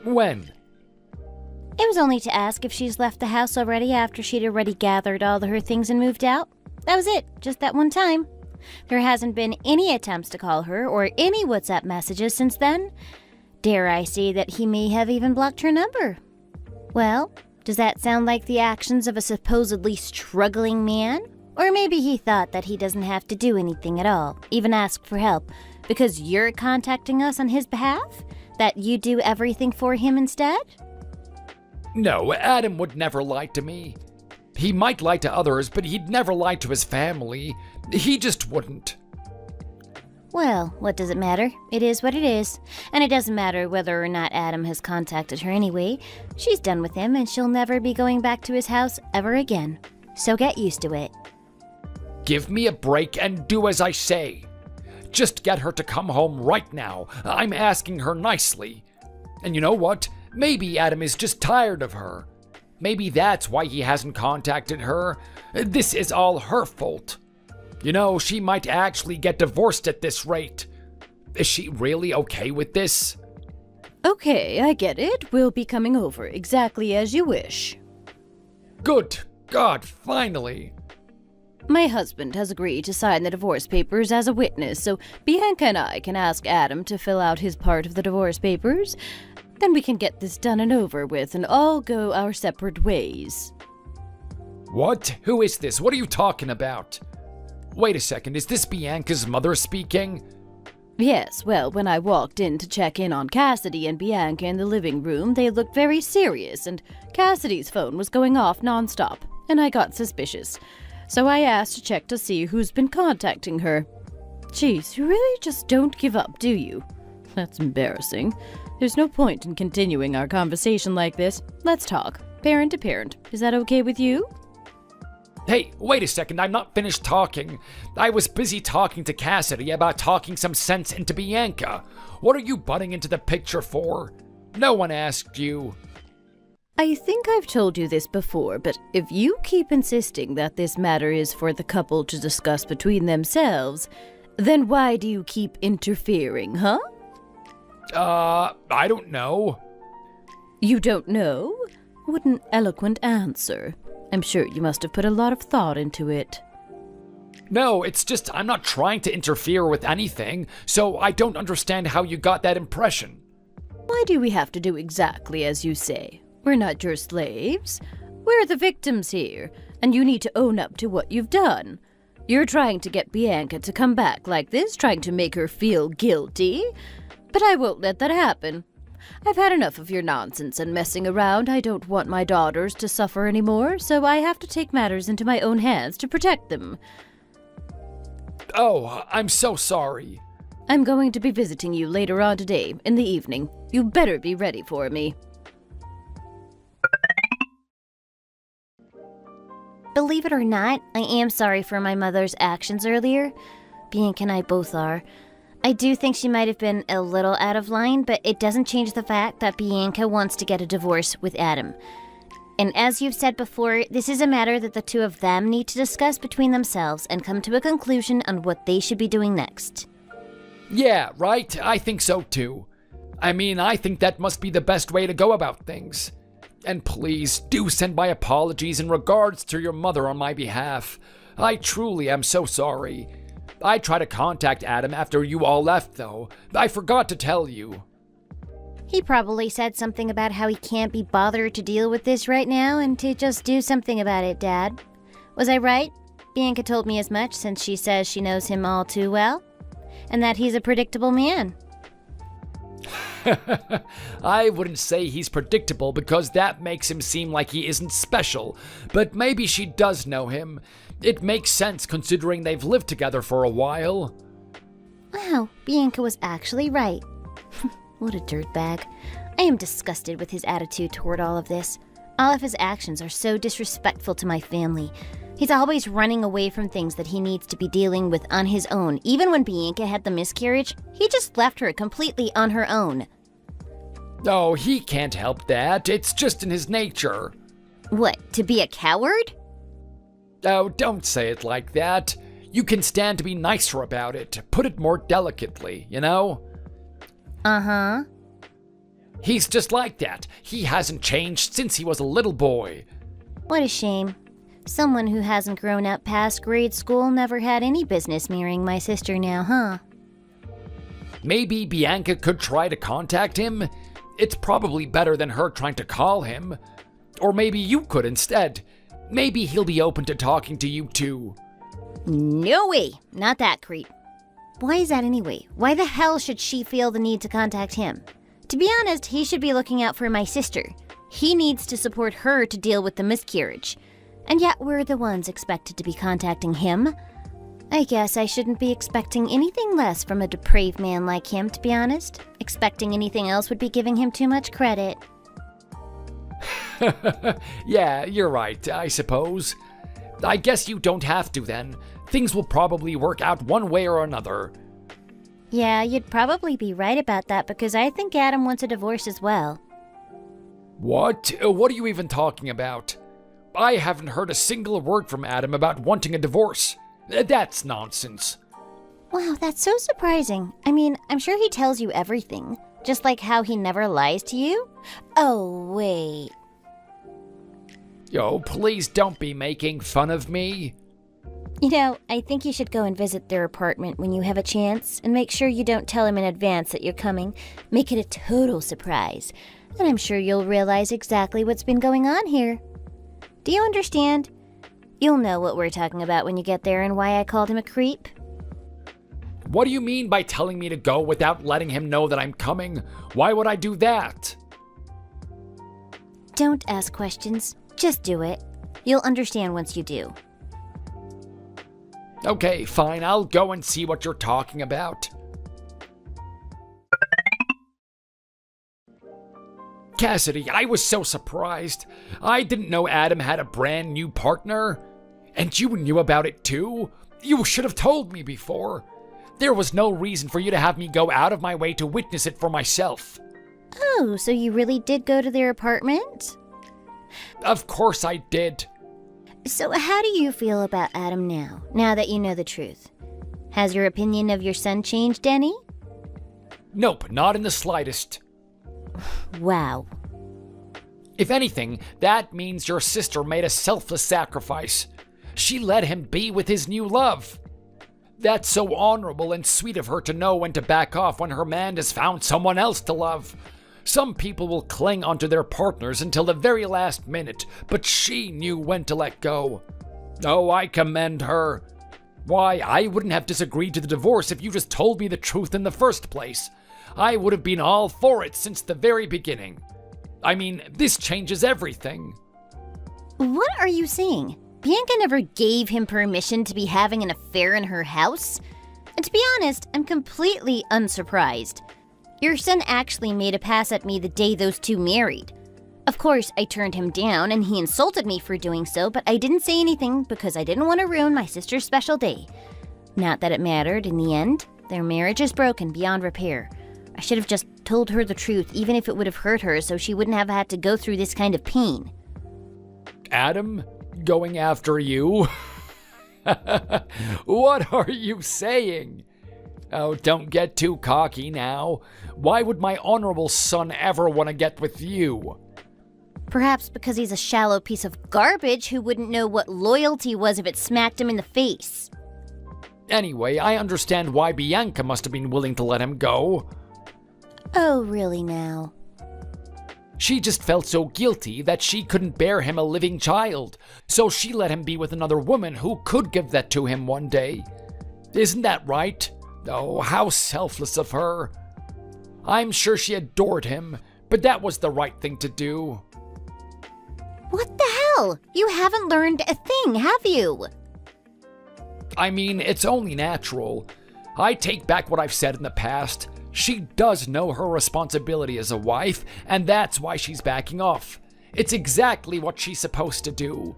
When? It was only to ask if she's left the house already after she'd already gathered all of her things and moved out. That was it, just that one time. There hasn't been any attempts to call her or any WhatsApp messages since then. Dare I say that he may have even blocked her number. Well, does that sound like the actions of a supposedly struggling man? Or maybe he thought that he doesn't have to do anything at all, even ask for help, because you're contacting us on his behalf? That you do everything for him instead? No, Adam would never lie to me. He might lie to others, but he'd never lie to his family. He just wouldn't. Well, what does it matter? It is what it is. And it doesn't matter whether or not Adam has contacted her anyway. She's done with him and she'll never be going back to his house ever again. So get used to it. Give me a break and do as I say. Just get her to come home right now. I'm asking her nicely. And you know what? Maybe Adam is just tired of her. Maybe that's why he hasn't contacted her. This is all her fault. You know, she might actually get divorced at this rate. Is she really okay with this? Okay, I get it. We'll be coming over exactly as you wish. Good God, finally. My husband has agreed to sign the divorce papers as a witness, so Bianca and I can ask Adam to fill out his part of the divorce papers. Then we can get this done and over with and all go our separate ways. What? Who is this? What are you talking about? Wait a second, is this Bianca's mother speaking? Yes, well, when I walked in to check in on Cassidy and Bianca in the living room, they looked very serious, and Cassidy's phone was going off nonstop, and I got suspicious. So I asked to check to see who's been contacting her. Geez, you really just don't give up, do you? That's embarrassing. There's no point in continuing our conversation like this. Let's talk, parent to parent. Is that okay with you? Hey, wait a second, I'm not finished talking. I was busy talking to Cassidy about talking some sense into Bianca. What are you butting into the picture for? No one asked you. I think I've told you this before, but if you keep insisting that this matter is for the couple to discuss between themselves, then why do you keep interfering, huh? I don't know. You don't know? What an eloquent answer. I'm sure you must have put a lot of thought into it. No, it's just I'm not trying to interfere with anything, so I don't understand how you got that impression. Why do we have to do exactly as you say? We're not your slaves. We're the victims here, and you need to own up to what you've done. You're trying to get Bianca to come back like this, trying to make her feel guilty. But I won't let that happen. I've had enough of your nonsense and messing around. I don't want my daughters to suffer anymore, so I have to take matters into my own hands to protect them. Oh, I'm so sorry. I'm going to be visiting you later on today, in the evening. You better be ready for me. Believe it or not, I am sorry for my mother's actions earlier. Bianca and I both are. I do think she might have been a little out of line, but it doesn't change the fact that Bianca wants to get a divorce with Adam. And as you've said before, this is a matter that the two of them need to discuss between themselves and come to a conclusion on what they should be doing next. Yeah, right? I think so too. I mean, I think that must be the best way to go about things. And please, do send my apologies in regards to your mother on my behalf. I truly am so sorry. I tried to contact Adam after you all left, though. I forgot to tell you. He probably said something about how he can't be bothered to deal with this right now and to just do something about it, Dad. Was I right? Bianca told me as much since she says she knows him all too well. And that he's a predictable man. I wouldn't say he's predictable because that makes him seem like he isn't special, but maybe she does know him. It makes sense considering they've lived together for a while. Wow, Bianca was actually right. What a dirtbag. I am disgusted with his attitude toward all of this. All of his actions are so disrespectful to my family. He's always running away from things that he needs to be dealing with on his own. Even when Bianca had the miscarriage, he just left her completely on her own. Oh, he can't help that. It's just in his nature. What, to be a coward? Oh, don't say it like that. You can stand to be nicer about it. Put it more delicately, you know? Uh-huh. He's just like that. He hasn't changed since he was a little boy. What a shame. Someone who hasn't grown up past grade school never had any business marrying my sister now, huh? Maybe Bianca could try to contact him? It's probably better than her trying to call him. Or maybe you could instead. Maybe he'll be open to talking to you too. No way! Not that creep. Why is that anyway? Why the hell should she feel the need to contact him? To be honest, he should be looking out for my sister. He needs to support her to deal with the miscarriage. And yet we're the ones expected to be contacting him. I guess I shouldn't be expecting anything less from a depraved man like him, to be honest. Expecting anything else would be giving him too much credit. Yeah, you're right, I suppose. I guess you don't have to then. Things will probably work out one way or another. Yeah, you'd probably be right about that because I think Adam wants a divorce as well. What? What are you even talking about? I haven't heard a single word from Adam about wanting a divorce. That's nonsense. Wow, that's so surprising. I mean, I'm sure he tells you everything. Just like how he never lies to you? Oh, wait. Yo, please don't be making fun of me. You know, I think you should go and visit their apartment when you have a chance, and make sure you don't tell him in advance that you're coming. Make it a total surprise. And I'm sure you'll realize exactly what's been going on here. Do you understand? You'll know what we're talking about when you get there and why I called him a creep. What do you mean by telling me to go without letting him know that I'm coming? Why would I do that? Don't ask questions. Just do it. You'll understand once you do. Okay, fine. I'll go and see what you're talking about. Cassidy, I was so surprised. I didn't know Adam had a brand new partner. And you knew about it too? You should have told me before. There was no reason for you to have me go out of my way to witness it for myself. Oh, so you really did go to their apartment? Of course I did. So how do you feel about Adam now that you know the truth? Has your opinion of your son changed any? Nope, not in the slightest. Wow. If anything, that means your sister made a selfless sacrifice. She let him be with his new love. That's so honorable and sweet of her to know when to back off when her man has found someone else to love. Some people will cling onto their partners until the very last minute, but she knew when to let go. Oh, I commend her. Why, I wouldn't have disagreed to the divorce if you just told me the truth in the first place. I would have been all for it since the very beginning. I mean, this changes everything. What are you saying? Bianca never gave him permission to be having an affair in her house? And to be honest, I'm completely unsurprised. Your son actually made a pass at me the day those two married. Of course, I turned him down and he insulted me for doing so, but I didn't say anything because I didn't want to ruin my sister's special day. Not that it mattered in the end. Their marriage is broken beyond repair. I should have just told her the truth, even if it would have hurt her, so she wouldn't have had to go through this kind of pain. Adam, going after you? What are you saying? Oh, don't get too cocky now. Why would my honorable son ever want to get with you? Perhaps because he's a shallow piece of garbage who wouldn't know what loyalty was if it smacked him in the face. Anyway, I understand why Bianca must have been willing to let him go. Oh, really now? She just felt so guilty that she couldn't bear him a living child, so she let him be with another woman who could give that to him one day. Isn't that right? Oh, how selfless of her. I'm sure she adored him, but that was the right thing to do. What the hell? You haven't learned a thing, have you? I mean, it's only natural. I take back what I've said in the past. She does know her responsibility as a wife, and that's why she's backing off. It's exactly what she's supposed to do.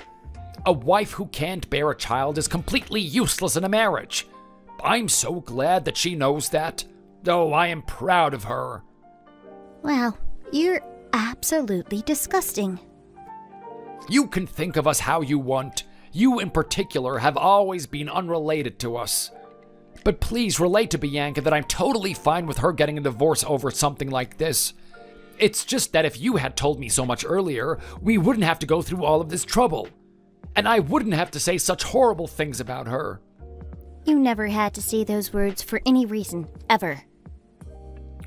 A wife who can't bear a child is completely useless in a marriage. I'm so glad that she knows that. Oh, I am proud of her. Wow, you're absolutely disgusting. You can think of us how you want. You in particular have always been unrelated to us. But please relate to Bianca that I'm totally fine with her getting a divorce over something like this. It's just that if you had told me so much earlier, we wouldn't have to go through all of this trouble. And I wouldn't have to say such horrible things about her. You never had to say those words for any reason, ever.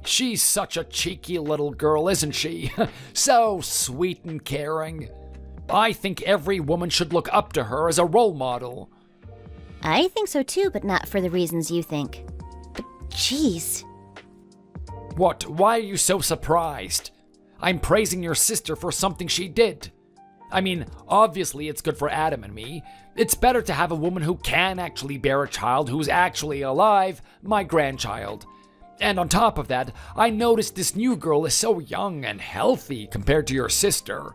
She's such a cheeky little girl, isn't she? So sweet and caring. I think every woman should look up to her as a role model. I think so too, but not for the reasons you think. But jeez. What? Why are you so surprised? I'm praising your sister for something she did. I mean, obviously it's good for Adam and me. It's better to have a woman who can actually bear a child who's actually alive, my grandchild. And on top of that, I noticed this new girl is so young and healthy compared to your sister.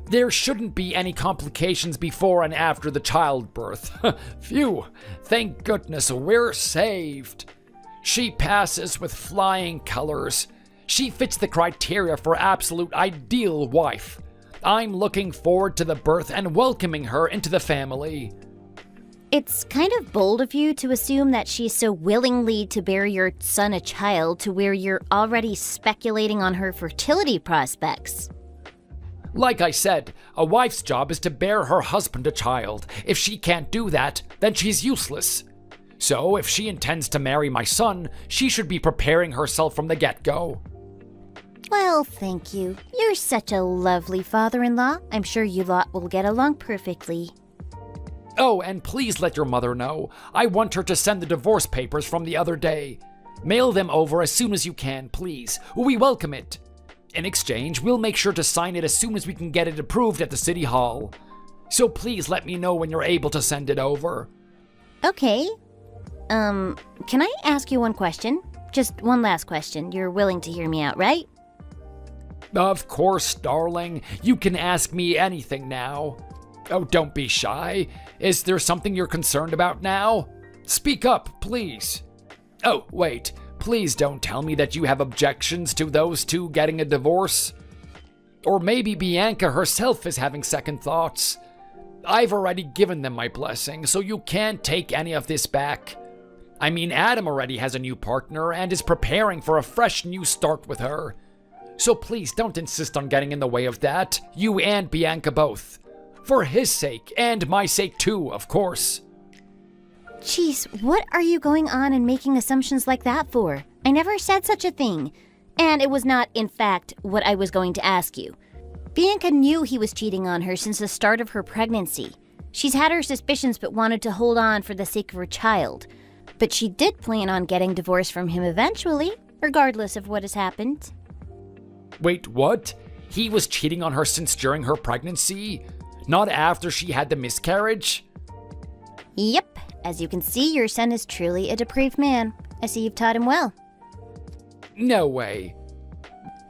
There shouldn't be any complications before and after the childbirth. Phew, thank goodness we're saved. She passes with flying colors. She fits the criteria for absolute ideal wife. I'm looking forward to the birth and welcoming her into the family. It's kind of bold of you to assume that she's so willingly to bear your son a child to where you're already speculating on her fertility prospects. Like I said, a wife's job is to bear her husband a child. If she can't do that, then she's useless. So if she intends to marry my son, she should be preparing herself from the get-go. Well, thank you. You're such a lovely father-in-law. I'm sure you lot will get along perfectly. Oh, and please let your mother know. I want her to send the divorce papers from the other day. Mail them over as soon as you can, please. We welcome it. In exchange, we'll make sure to sign it as soon as we can get it approved at the city hall. So please let me know when you're able to send it over. Okay. Can I ask you one question? Just one last question. You're willing to hear me out, right? Of course, darling. You can ask me anything now. Oh, don't be shy. Is there something you're concerned about now? Speak up, please. Oh, wait. Please don't tell me that you have objections to those two getting a divorce. Or maybe Bianca herself is having second thoughts. I've already given them my blessing, so you can't take any of this back. I mean, Adam already has a new partner and is preparing for a fresh new start with her. So please don't insist on getting in the way of that, you and Bianca both. For his sake, and my sake too, of course. Jeez, what are you going on and making assumptions like that for? I never said such a thing. And it was not, in fact, what I was going to ask you. Bianca knew he was cheating on her since the start of her pregnancy. She's had her suspicions but wanted to hold on for the sake of her child. But she did plan on getting divorced from him eventually, regardless of what has happened. Wait, what? He was cheating on her since during her pregnancy? Not after she had the miscarriage? Yep, as you can see, your son is truly a depraved man. I see you've taught him well. No way.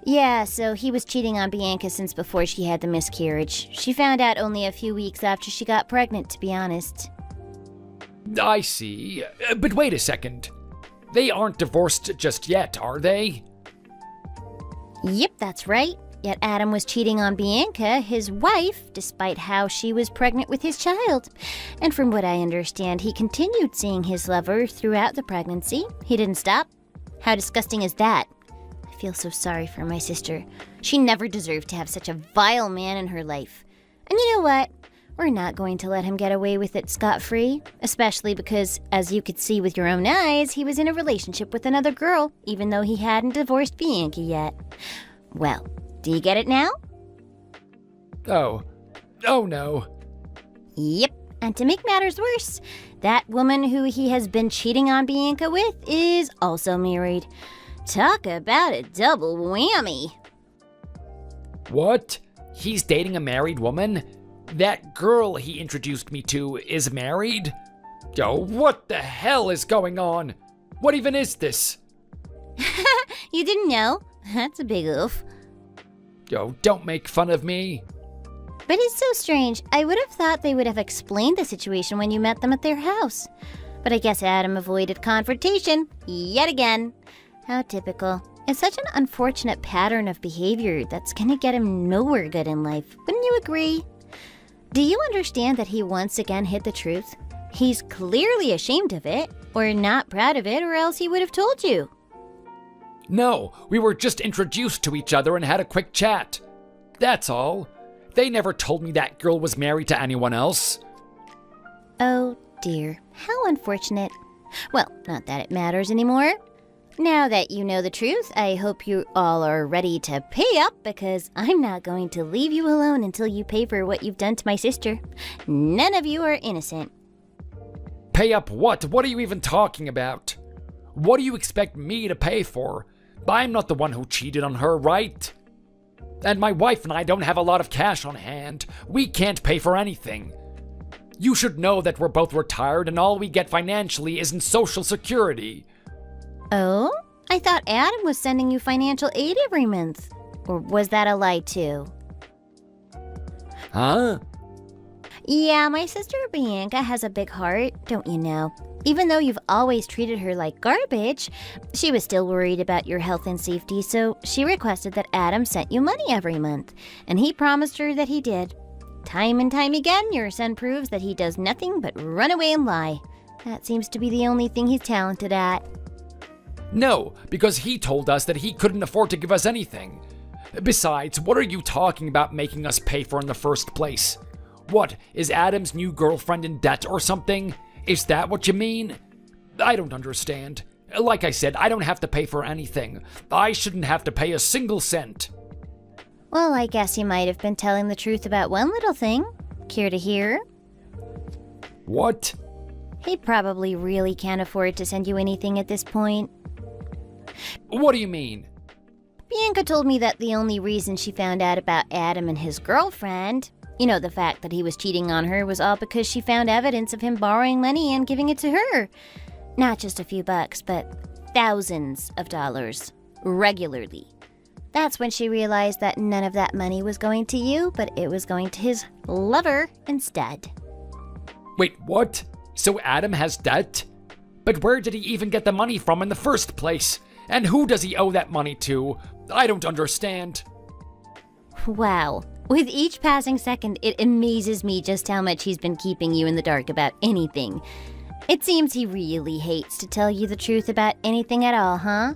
Yeah, so he was cheating on Bianca since before she had the miscarriage. She found out only a few weeks after she got pregnant, to be honest. I see. But wait a second. They aren't divorced just yet, are they? Yep, that's right. Yet Adam was cheating on Bianca, his wife, despite how she was pregnant with his child. And from what I understand, he continued seeing his lover throughout the pregnancy. He didn't stop. How disgusting is that? I feel so sorry for my sister. She never deserved to have such a vile man in her life. And you know what? We're not going to let him get away with it scot-free, especially because, as you could see with your own eyes, he was in a relationship with another girl, even though he hadn't divorced Bianca yet. Well, do you get it now? Oh no. Yep, and to make matters worse, that woman who he has been cheating on Bianca with is also married. Talk about a double whammy. What? He's dating a married woman? That girl he introduced me to is married? Yo, what the hell is going on? What even is this? You didn't know? That's a big oof. Yo, don't make fun of me. But it's so strange. I would have thought they would have explained the situation when you met them at their house. But I guess Adam avoided confrontation yet again. How typical. It's such an unfortunate pattern of behavior that's gonna get him nowhere good in life. Wouldn't you agree? Do you understand that he once again hid the truth? He's clearly ashamed of it, or not proud of it, or else he would have told you. No, we were just introduced to each other and had a quick chat. That's all. They never told me that girl was married to anyone else. Oh dear, how unfortunate. Well, not that it matters anymore. Now that you know the truth, I hope you all are ready to pay up, because I'm not going to leave you alone until you pay for what you've done to my sister. None of you are innocent. Pay up what? What are you even talking about? What do you expect me to pay for? I'm not the one who cheated on her, right? And my wife and I don't have a lot of cash on hand. We can't pay for anything. You should know that we're both retired and all we get financially isn't Social Security. Oh? I thought Adam was sending you financial aid every month. Or was that a lie too? Huh? Yeah, my sister Bianca has a big heart, don't you know? Even though you've always treated her like garbage, she was still worried about your health and safety, so she requested that Adam sent you money every month, and he promised her that he did. Time and time again, your son proves that he does nothing but run away and lie. That seems to be the only thing he's talented at. No, because he told us that he couldn't afford to give us anything. Besides, what are you talking about making us pay for in the first place? What, is Adam's new girlfriend in debt or something? Is that what you mean? I don't understand. Like I said, I don't have to pay for anything. I shouldn't have to pay a single cent. Well, I guess you might have been telling the truth about one little thing. Care to hear? What? He probably really can't afford to send you anything at this point. What do you mean? Bianca told me that the only reason she found out about Adam and his girlfriend, you know, the fact that he was cheating on her, was all because she found evidence of him borrowing money and giving it to her. Not just a few bucks, but thousands of dollars, regularly. That's when she realized that none of that money was going to you, but it was going to his lover instead. Wait, what? So Adam has debt? But where did he even get the money from in the first place? And who does he owe that money to? I don't understand. Wow. With each passing second, it amazes me just how much he's been keeping you in the dark about anything. It seems he really hates to tell you the truth about anything at all, huh?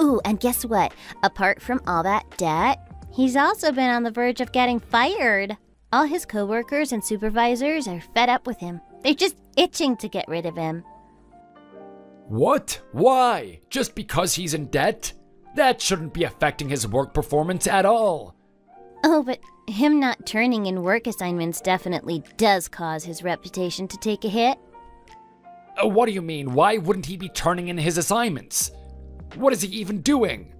Ooh, and guess what? Apart from all that debt, he's also been on the verge of getting fired. All his coworkers and supervisors are fed up with him. They're just itching to get rid of him. What? Why? Just because he's in debt? That shouldn't be affecting his work performance at all. Oh, but him not turning in work assignments definitely does cause his reputation to take a hit. What do you mean? Why wouldn't he be turning in his assignments? What is he even doing?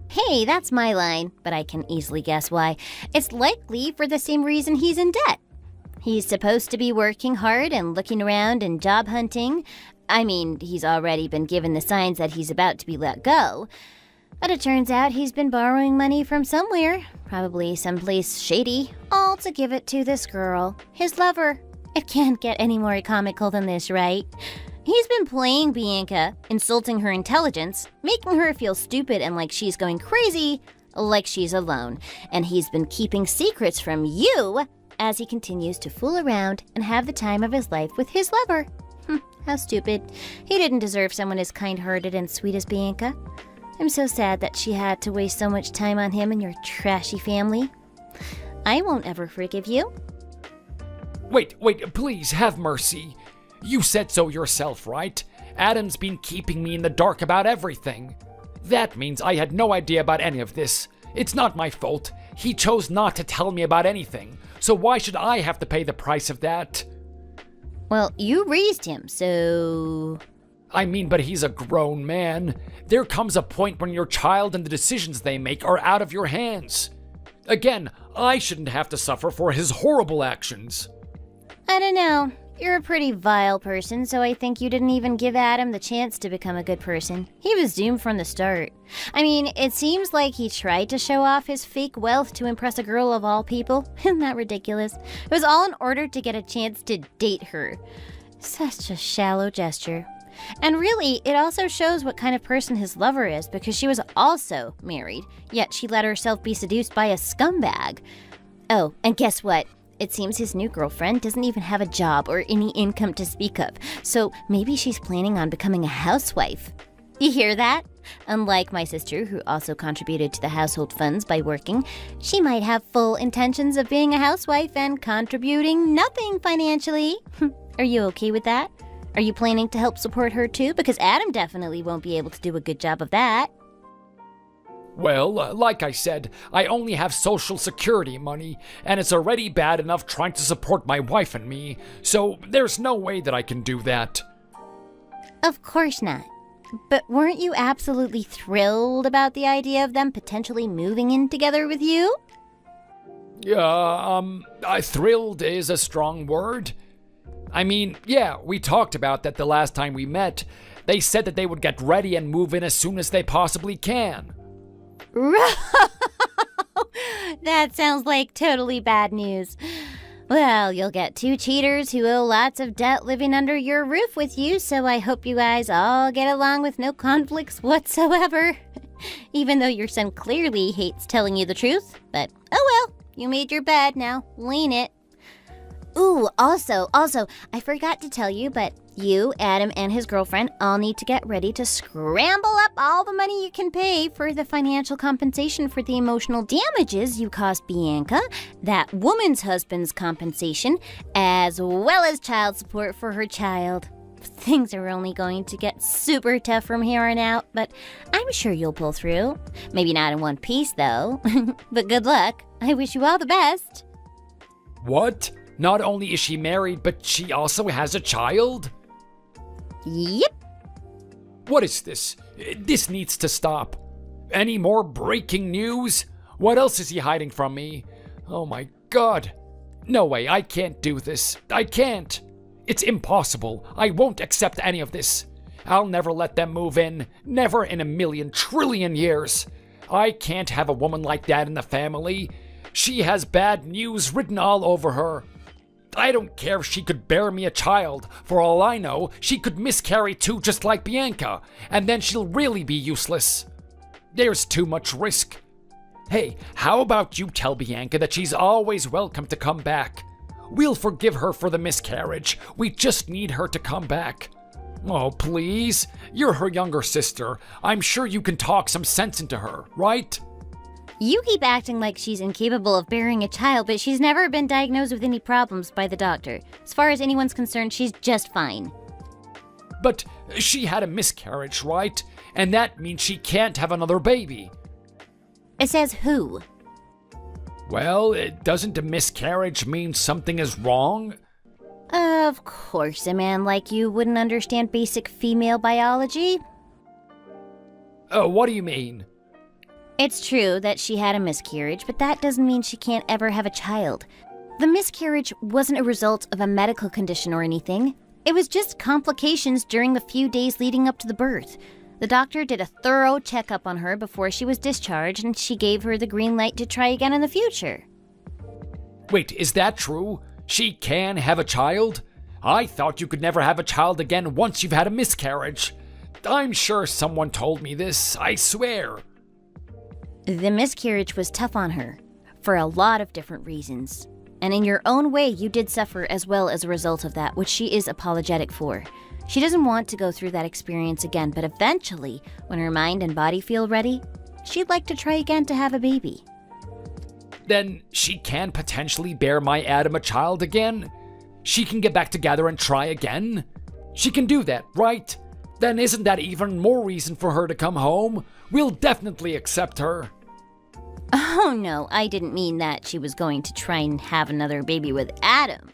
Hey, that's my line, but I can easily guess why. It's likely for the same reason he's in debt. He's supposed to be working hard and looking around and job hunting. I mean, he's already been given the signs that he's about to be let go. But it turns out he's been borrowing money from somewhere, probably someplace shady, all to give it to this girl, his lover. It can't get any more comical than this, right? He's been playing Bianca, insulting her intelligence, making her feel stupid and like she's going crazy, like she's alone. And he's been keeping secrets from you as he continues to fool around and have the time of his life with his lover. How stupid. He didn't deserve someone as kind-hearted and sweet as Bianca. I'm so sad that she had to waste so much time on him and your trashy family. I won't ever forgive you. Wait, please, have mercy. You said so yourself, right? Adam's been keeping me in the dark about everything. That means I had no idea about any of this. It's not my fault. He chose not to tell me about anything. So why should I have to pay the price of that? Well, you raised him, so... I mean, but he's a grown man. There comes a point when your child and the decisions they make are out of your hands. Again, I shouldn't have to suffer for his horrible actions. I don't know. You're a pretty vile person, so I think you didn't even give Adam the chance to become a good person. He was doomed from the start. I mean, it seems like he tried to show off his fake wealth to impress a girl of all people. Isn't that ridiculous? It was all in order to get a chance to date her. Such a shallow gesture. And really, it also shows what kind of person his lover is, because she was also married, yet she let herself be seduced by a scumbag. Oh, and guess what? It seems his new girlfriend doesn't even have a job or any income to speak of, so maybe she's planning on becoming a housewife. You hear that? Unlike my sister, who also contributed to the household funds by working, she might have full intentions of being a housewife and contributing nothing financially. Are you okay with that? Are you planning to help support her too? Because Adam definitely won't be able to do a good job of that. Well, like I said, I only have Social Security money, and it's already bad enough trying to support my wife and me, so there's no way that I can do that. Of course not. But weren't you absolutely thrilled about the idea of them potentially moving in together with you? Thrilled is a strong word. I mean, yeah, we talked about that the last time we met. They said that they would get ready and move in as soon as they possibly can. That sounds like totally bad news. Well, you'll get two cheaters who owe lots of debt living under your roof with you, so I hope you guys all get along with no conflicts whatsoever. Even though your son clearly hates telling you the truth, but oh well, you made your bed, now lean it. Ooh, also, I forgot to tell you, but you, Adam, and his girlfriend all need to get ready to scramble up all the money you can pay for the financial compensation for the emotional damages you caused Bianca, that woman's husband's compensation, as well as child support for her child. Things are only going to get super tough from here on out, but I'm sure you'll pull through. Maybe not in one piece, though. But good luck. I wish you all the best. What? Not only is she married, but she also has a child? Yep. What is this? This needs to stop. Any more breaking news? What else is he hiding from me? Oh my god. No way, I can't do this. I can't. It's impossible. I won't accept any of this. I'll never let them move in. Never in a million trillion years. I can't have a woman like that in the family. She has bad news written all over her. I don't care if she could bear me a child. For all I know, she could miscarry too, just like Bianca, and then she'll really be useless. There's too much risk. Hey, how about you tell Bianca that she's always welcome to come back? We'll forgive her for the miscarriage. We just need her to come back. Oh, please. You're her younger sister. I'm sure you can talk some sense into her, right? You keep acting like she's incapable of bearing a child, but she's never been diagnosed with any problems by the doctor. As far as anyone's concerned, she's just fine. But she had a miscarriage, right? And that means she can't have another baby. It says who? Well, doesn't a miscarriage mean something is wrong? Of course, a man like you wouldn't understand basic female biology. What do you mean? It's true that she had a miscarriage, but that doesn't mean she can't ever have a child. The miscarriage wasn't a result of a medical condition or anything. It was just complications during the few days leading up to the birth. The doctor did a thorough checkup on her before she was discharged, and she gave her the green light to try again in the future. Wait, is that true? She can have a child? I thought you could never have a child again once you've had a miscarriage. I'm sure someone told me this, I swear. The miscarriage was tough on her, for a lot of different reasons. And in your own way, you did suffer as well as a result of that, which she is apologetic for. She doesn't want to go through that experience again, but eventually, when her mind and body feel ready, she'd like to try again to have a baby. Then she can potentially bear my Adam a child again? She can get back together and try again? She can do that, right? Then isn't that even more reason for her to come home? We'll definitely accept her. Oh no, I didn't mean that she was going to try and have another baby with Adam.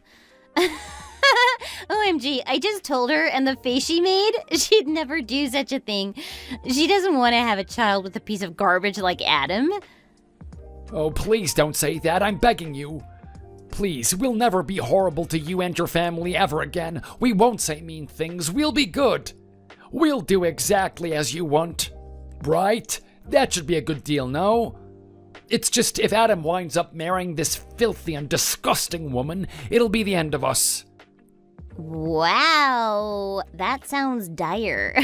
OMG, I just told her, and the face she made, she'd never do such a thing. She doesn't want to have a child with a piece of garbage like Adam. Oh, please don't say that, I'm begging you. Please, we'll never be horrible to you and your family ever again. We won't say mean things, we'll be good. We'll do exactly as you want. Right? That should be a good deal, no? It's just if Adam winds up marrying this filthy and disgusting woman, it'll be the end of us. Wow, that sounds dire.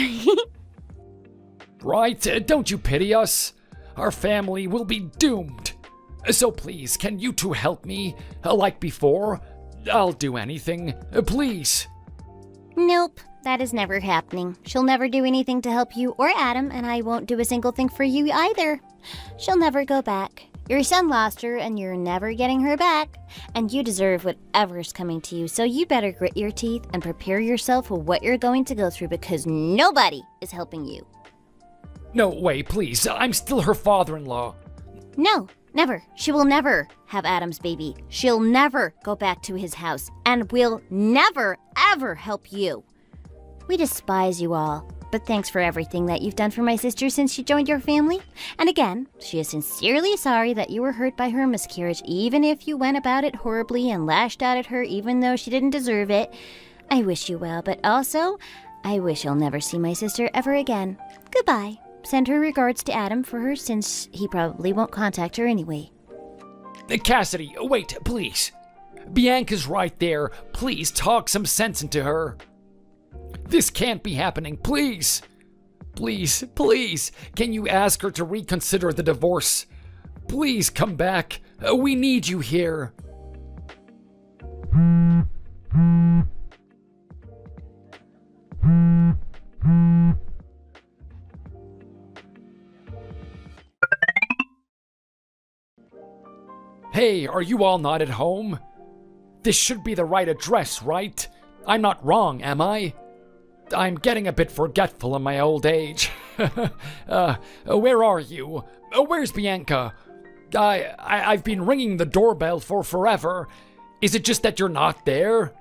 Right? Don't you pity us? Our family will be doomed. So please, can you two help me? Like before? I'll do anything. Please. Nope, that is never happening. She'll never do anything to help you or Adam, and I won't do a single thing for you either. She'll never go back. Your son lost her, and you're never getting her back. And you deserve whatever's coming to you, so you better grit your teeth and prepare yourself for what you're going to go through, because nobody is helping you. No way, please. I'm still her father-in-law. No, never. She will never have Adam's baby. She'll never go back to his house, and will never, ever help you. We despise you all, but thanks for everything that you've done for my sister since she joined your family. And again, she is sincerely sorry that you were hurt by her miscarriage, even if you went about it horribly and lashed out at her even though she didn't deserve it. I wish you well, but also, I wish you'll never see my sister ever again. Goodbye. Send her regards to Adam for her, since he probably won't contact her anyway. Cassidy, wait, please. Bianca's right there. Please talk some sense into her. This can't be happening, please. Please, please, can you ask her to reconsider the divorce? Please come back. We need you here. Hey, are you all not at home? This should be the right address, right? I'm not wrong, am I? I'm getting a bit forgetful in my old age. Where are you? Where's Bianca? I've been ringing the doorbell for forever. Is it just that you're not there?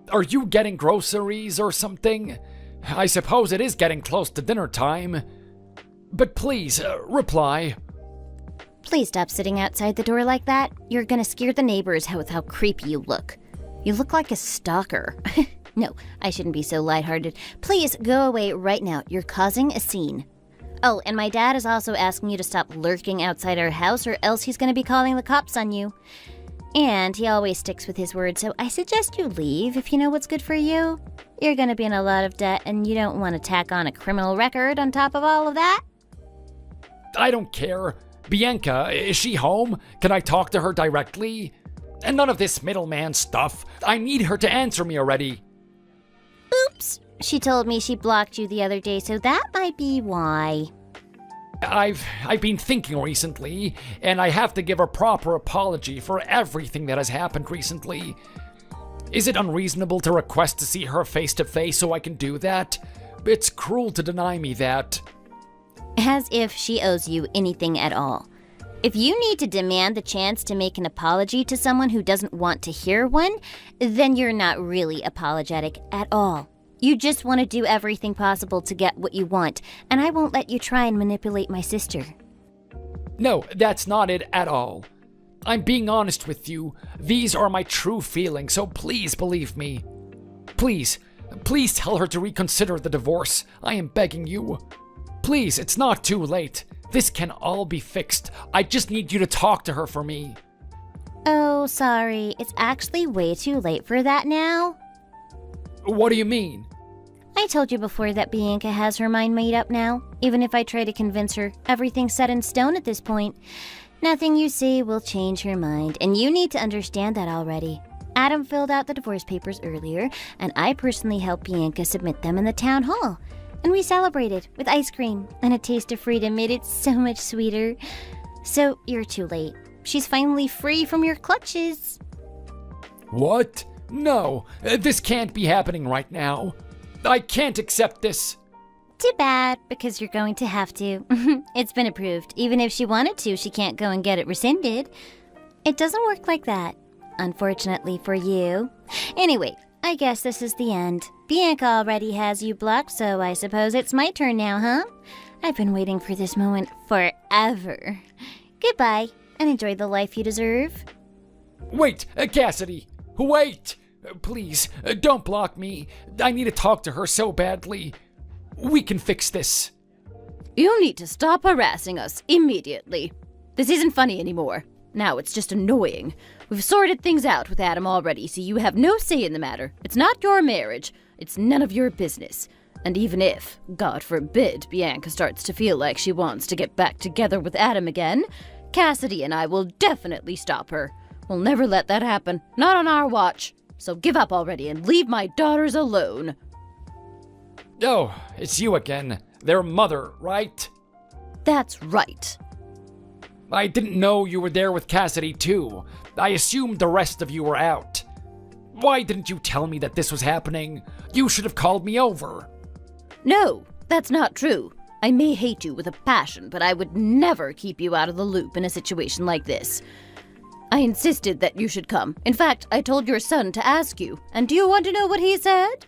Are you getting groceries or something? I suppose it is getting close to dinner time. But please, reply. Please stop sitting outside the door like that. You're gonna scare the neighbors with how creepy you look. You look like a stalker. No, I shouldn't be so lighthearted. Please go away right now. You're causing a scene. Oh, and my dad is also asking you to stop lurking outside our house, or else he's gonna be calling the cops on you. And he always sticks with his word, so I suggest you leave if you know what's good for you. You're gonna be in a lot of debt, and you don't want to tack on a criminal record on top of all of that. I don't care. Bianca, is she home? Can I talk to her directly? And none of this middleman stuff. I need her to answer me already. Oops. She told me she blocked you the other day, so that might be why. I've been thinking recently, and I have to give a proper apology for everything that has happened recently. Is it unreasonable to request to see her face to face so I can do that? It's cruel to deny me that. As if she owes you anything at all. If you need to demand the chance to make an apology to someone who doesn't want to hear one, then you're not really apologetic at all. You just want to do everything possible to get what you want, and I won't let you try and manipulate my sister. No, that's not it at all. I'm being honest with you. These are my true feelings, so please believe me. Please tell her to reconsider the divorce. I am begging you. Please, it's not too late. This can all be fixed. I just need you to talk to her for me. Oh, sorry. It's actually way too late for that now. What do you mean? I told you before that Bianca has her mind made up now. Even if I try to convince her, everything's set in stone at this point. Nothing you say will change her mind, and you need to understand that already. Adam filled out the divorce papers earlier, and I personally helped Bianca submit them in the town hall. And we celebrated with ice cream, and a taste of freedom made it so much sweeter. So, you're too late. She's finally free from your clutches. What? No, this can't be happening right now. I can't accept this. Too bad, because you're going to have to. It's been approved. Even if she wanted to, she can't go and get it rescinded. It doesn't work like that, unfortunately for you. Anyway, I guess this is the end. Bianca already has you blocked, so I suppose it's my turn now, huh? I've been waiting for this moment forever. Goodbye, and enjoy the life you deserve. Wait, Cassidy! Wait! Please, don't block me. I need to talk to her so badly. We can fix this. You need to stop harassing us immediately. This isn't funny anymore. Now it's just annoying. We've sorted things out with Adam already, so you have no say in the matter. It's not your marriage. It's none of your business. And even if, God forbid, Bianca starts to feel like she wants to get back together with Adam again, Cassidy and I will definitely stop her. We'll never let that happen. Not on our watch. So give up already and leave my daughters alone. Oh, it's you again. Their mother, right? That's right. I didn't know you were there with Cassidy, too. I assumed the rest of you were out. Why didn't you tell me that this was happening? You should have called me over. No, that's not true. I may hate you with a passion, but I would never keep you out of the loop in a situation like this. I insisted that you should come. In fact, I told your son to ask you. And do you want to know what he said?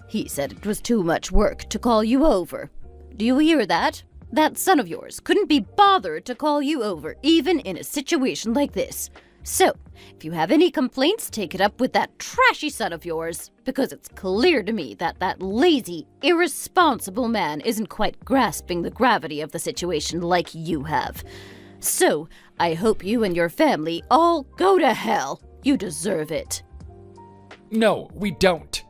He said it was too much work to call you over. Do you hear that? That son of yours couldn't be bothered to call you over, even in a situation like this. So, if you have any complaints, take it up with that trashy son of yours, because it's clear to me that that lazy, irresponsible man isn't quite grasping the gravity of the situation like you have. So, I hope you and your family all go to hell. You deserve it. No, we don't.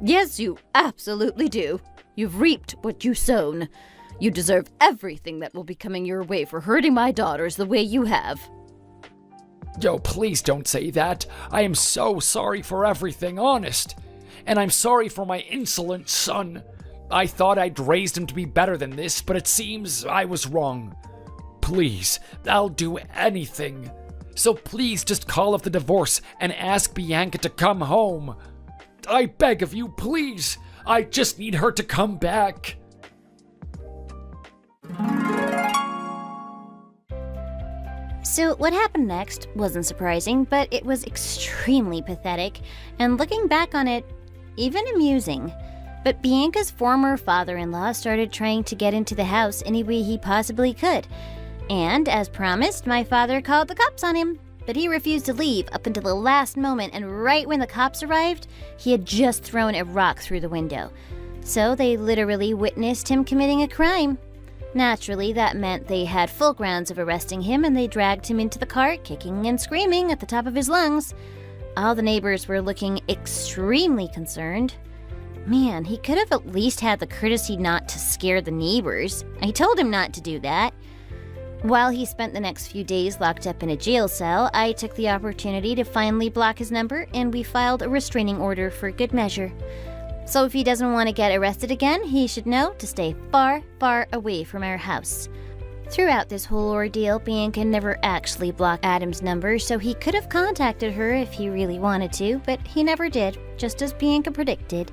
Yes, you absolutely do. You've reaped what you sown. You deserve everything that will be coming your way for hurting my daughters the way you have. Yo, please don't say that. I am so sorry for everything, honest. And I'm sorry for my insolent son. I thought I'd raised him to be better than this, but it seems I was wrong. Please, I'll do anything. So please just call off the divorce and ask Bianca to come home. I beg of you, please. I just need her to come back. So what happened next wasn't surprising, but it was extremely pathetic, and looking back on it, even amusing. But Bianca's former father-in-law started trying to get into the house any way he possibly could. And, as promised, my father called the cops on him. But he refused to leave up until the last moment, and right when the cops arrived, he had just thrown a rock through the window. So they literally witnessed him committing a crime. Naturally, that meant they had full grounds of arresting him, and they dragged him into the car, kicking and screaming at the top of his lungs. All the neighbors were looking extremely concerned. Man, he could have at least had the courtesy not to scare the neighbors. I told him not to do that. While he spent the next few days locked up in a jail cell, I took the opportunity to finally block his number, and we filed a restraining order for good measure. So if he doesn't want to get arrested again, he should know to stay far, far away from our house. Throughout this whole ordeal, Bianca never actually blocked Adam's number, so he could have contacted her if he really wanted to, but he never did, just as Bianca predicted.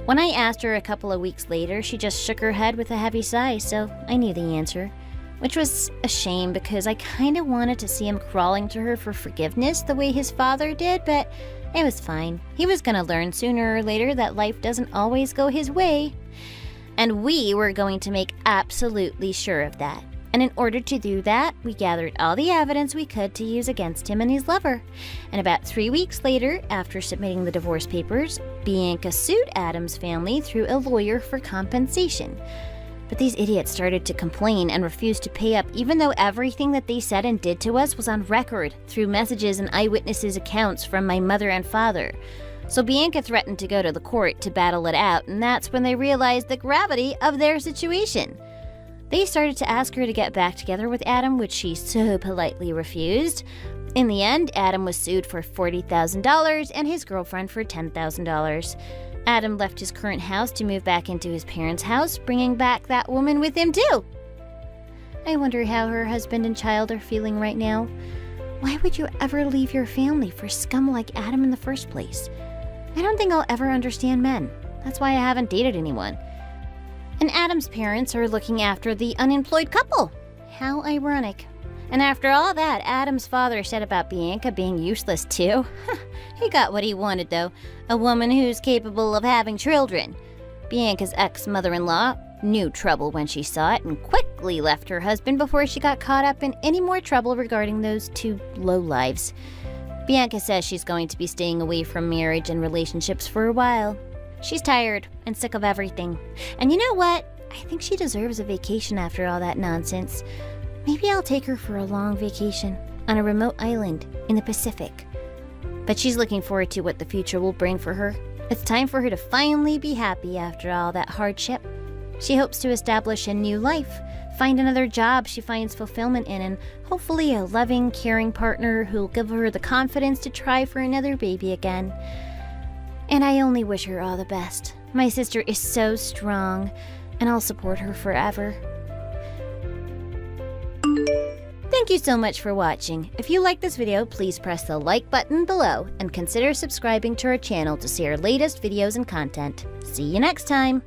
When I asked her a couple of weeks later, she just shook her head with a heavy sigh, so I knew the answer. Which was a shame because I kind of wanted to see him crawling to her for forgiveness the way his father did, but it was fine. He was gonna learn sooner or later that life doesn't always go his way. And we were going to make absolutely sure of that. And in order to do that, we gathered all the evidence we could to use against him and his lover. And about 3 weeks later, after submitting the divorce papers, Bianca sued Adam's family through a lawyer for compensation. But these idiots started to complain and refused to pay up, even though everything that they said and did to us was on record through messages and eyewitnesses' accounts from my mother and father. So Bianca threatened to go to the court to battle it out, and that's when they realized the gravity of their situation. They started to ask her to get back together with Adam, which she so politely refused. In the end, Adam was sued for $40,000 and his girlfriend for $10,000. Adam left his current house to move back into his parents' house, bringing back that woman with him too. I wonder how her husband and child are feeling right now. Why would you ever leave your family for scum like Adam in the first place? I don't think I'll ever understand men. That's why I haven't dated anyone. And Adam's parents are looking after the unemployed couple. How ironic. And after all that Adam's father said about Bianca being useless too, he got what he wanted though, a woman who's capable of having children. Bianca's ex-mother-in-law knew trouble when she saw it and quickly left her husband before she got caught up in any more trouble regarding those two lowlives. Bianca says she's going to be staying away from marriage and relationships for a while. She's tired and sick of everything. And you know what? I think she deserves a vacation after all that nonsense. Maybe I'll take her for a long vacation on a remote island in the Pacific. But she's looking forward to what the future will bring for her. It's time for her to finally be happy after all that hardship. She hopes to establish a new life, find another job she finds fulfillment in, and hopefully a loving, caring partner who'll give her the confidence to try for another baby again. And I only wish her all the best. My sister is so strong, and I'll support her forever. Thank you so much for watching. If you like this video, please press the like button below and consider subscribing to our channel to see our latest videos and content. See you next time!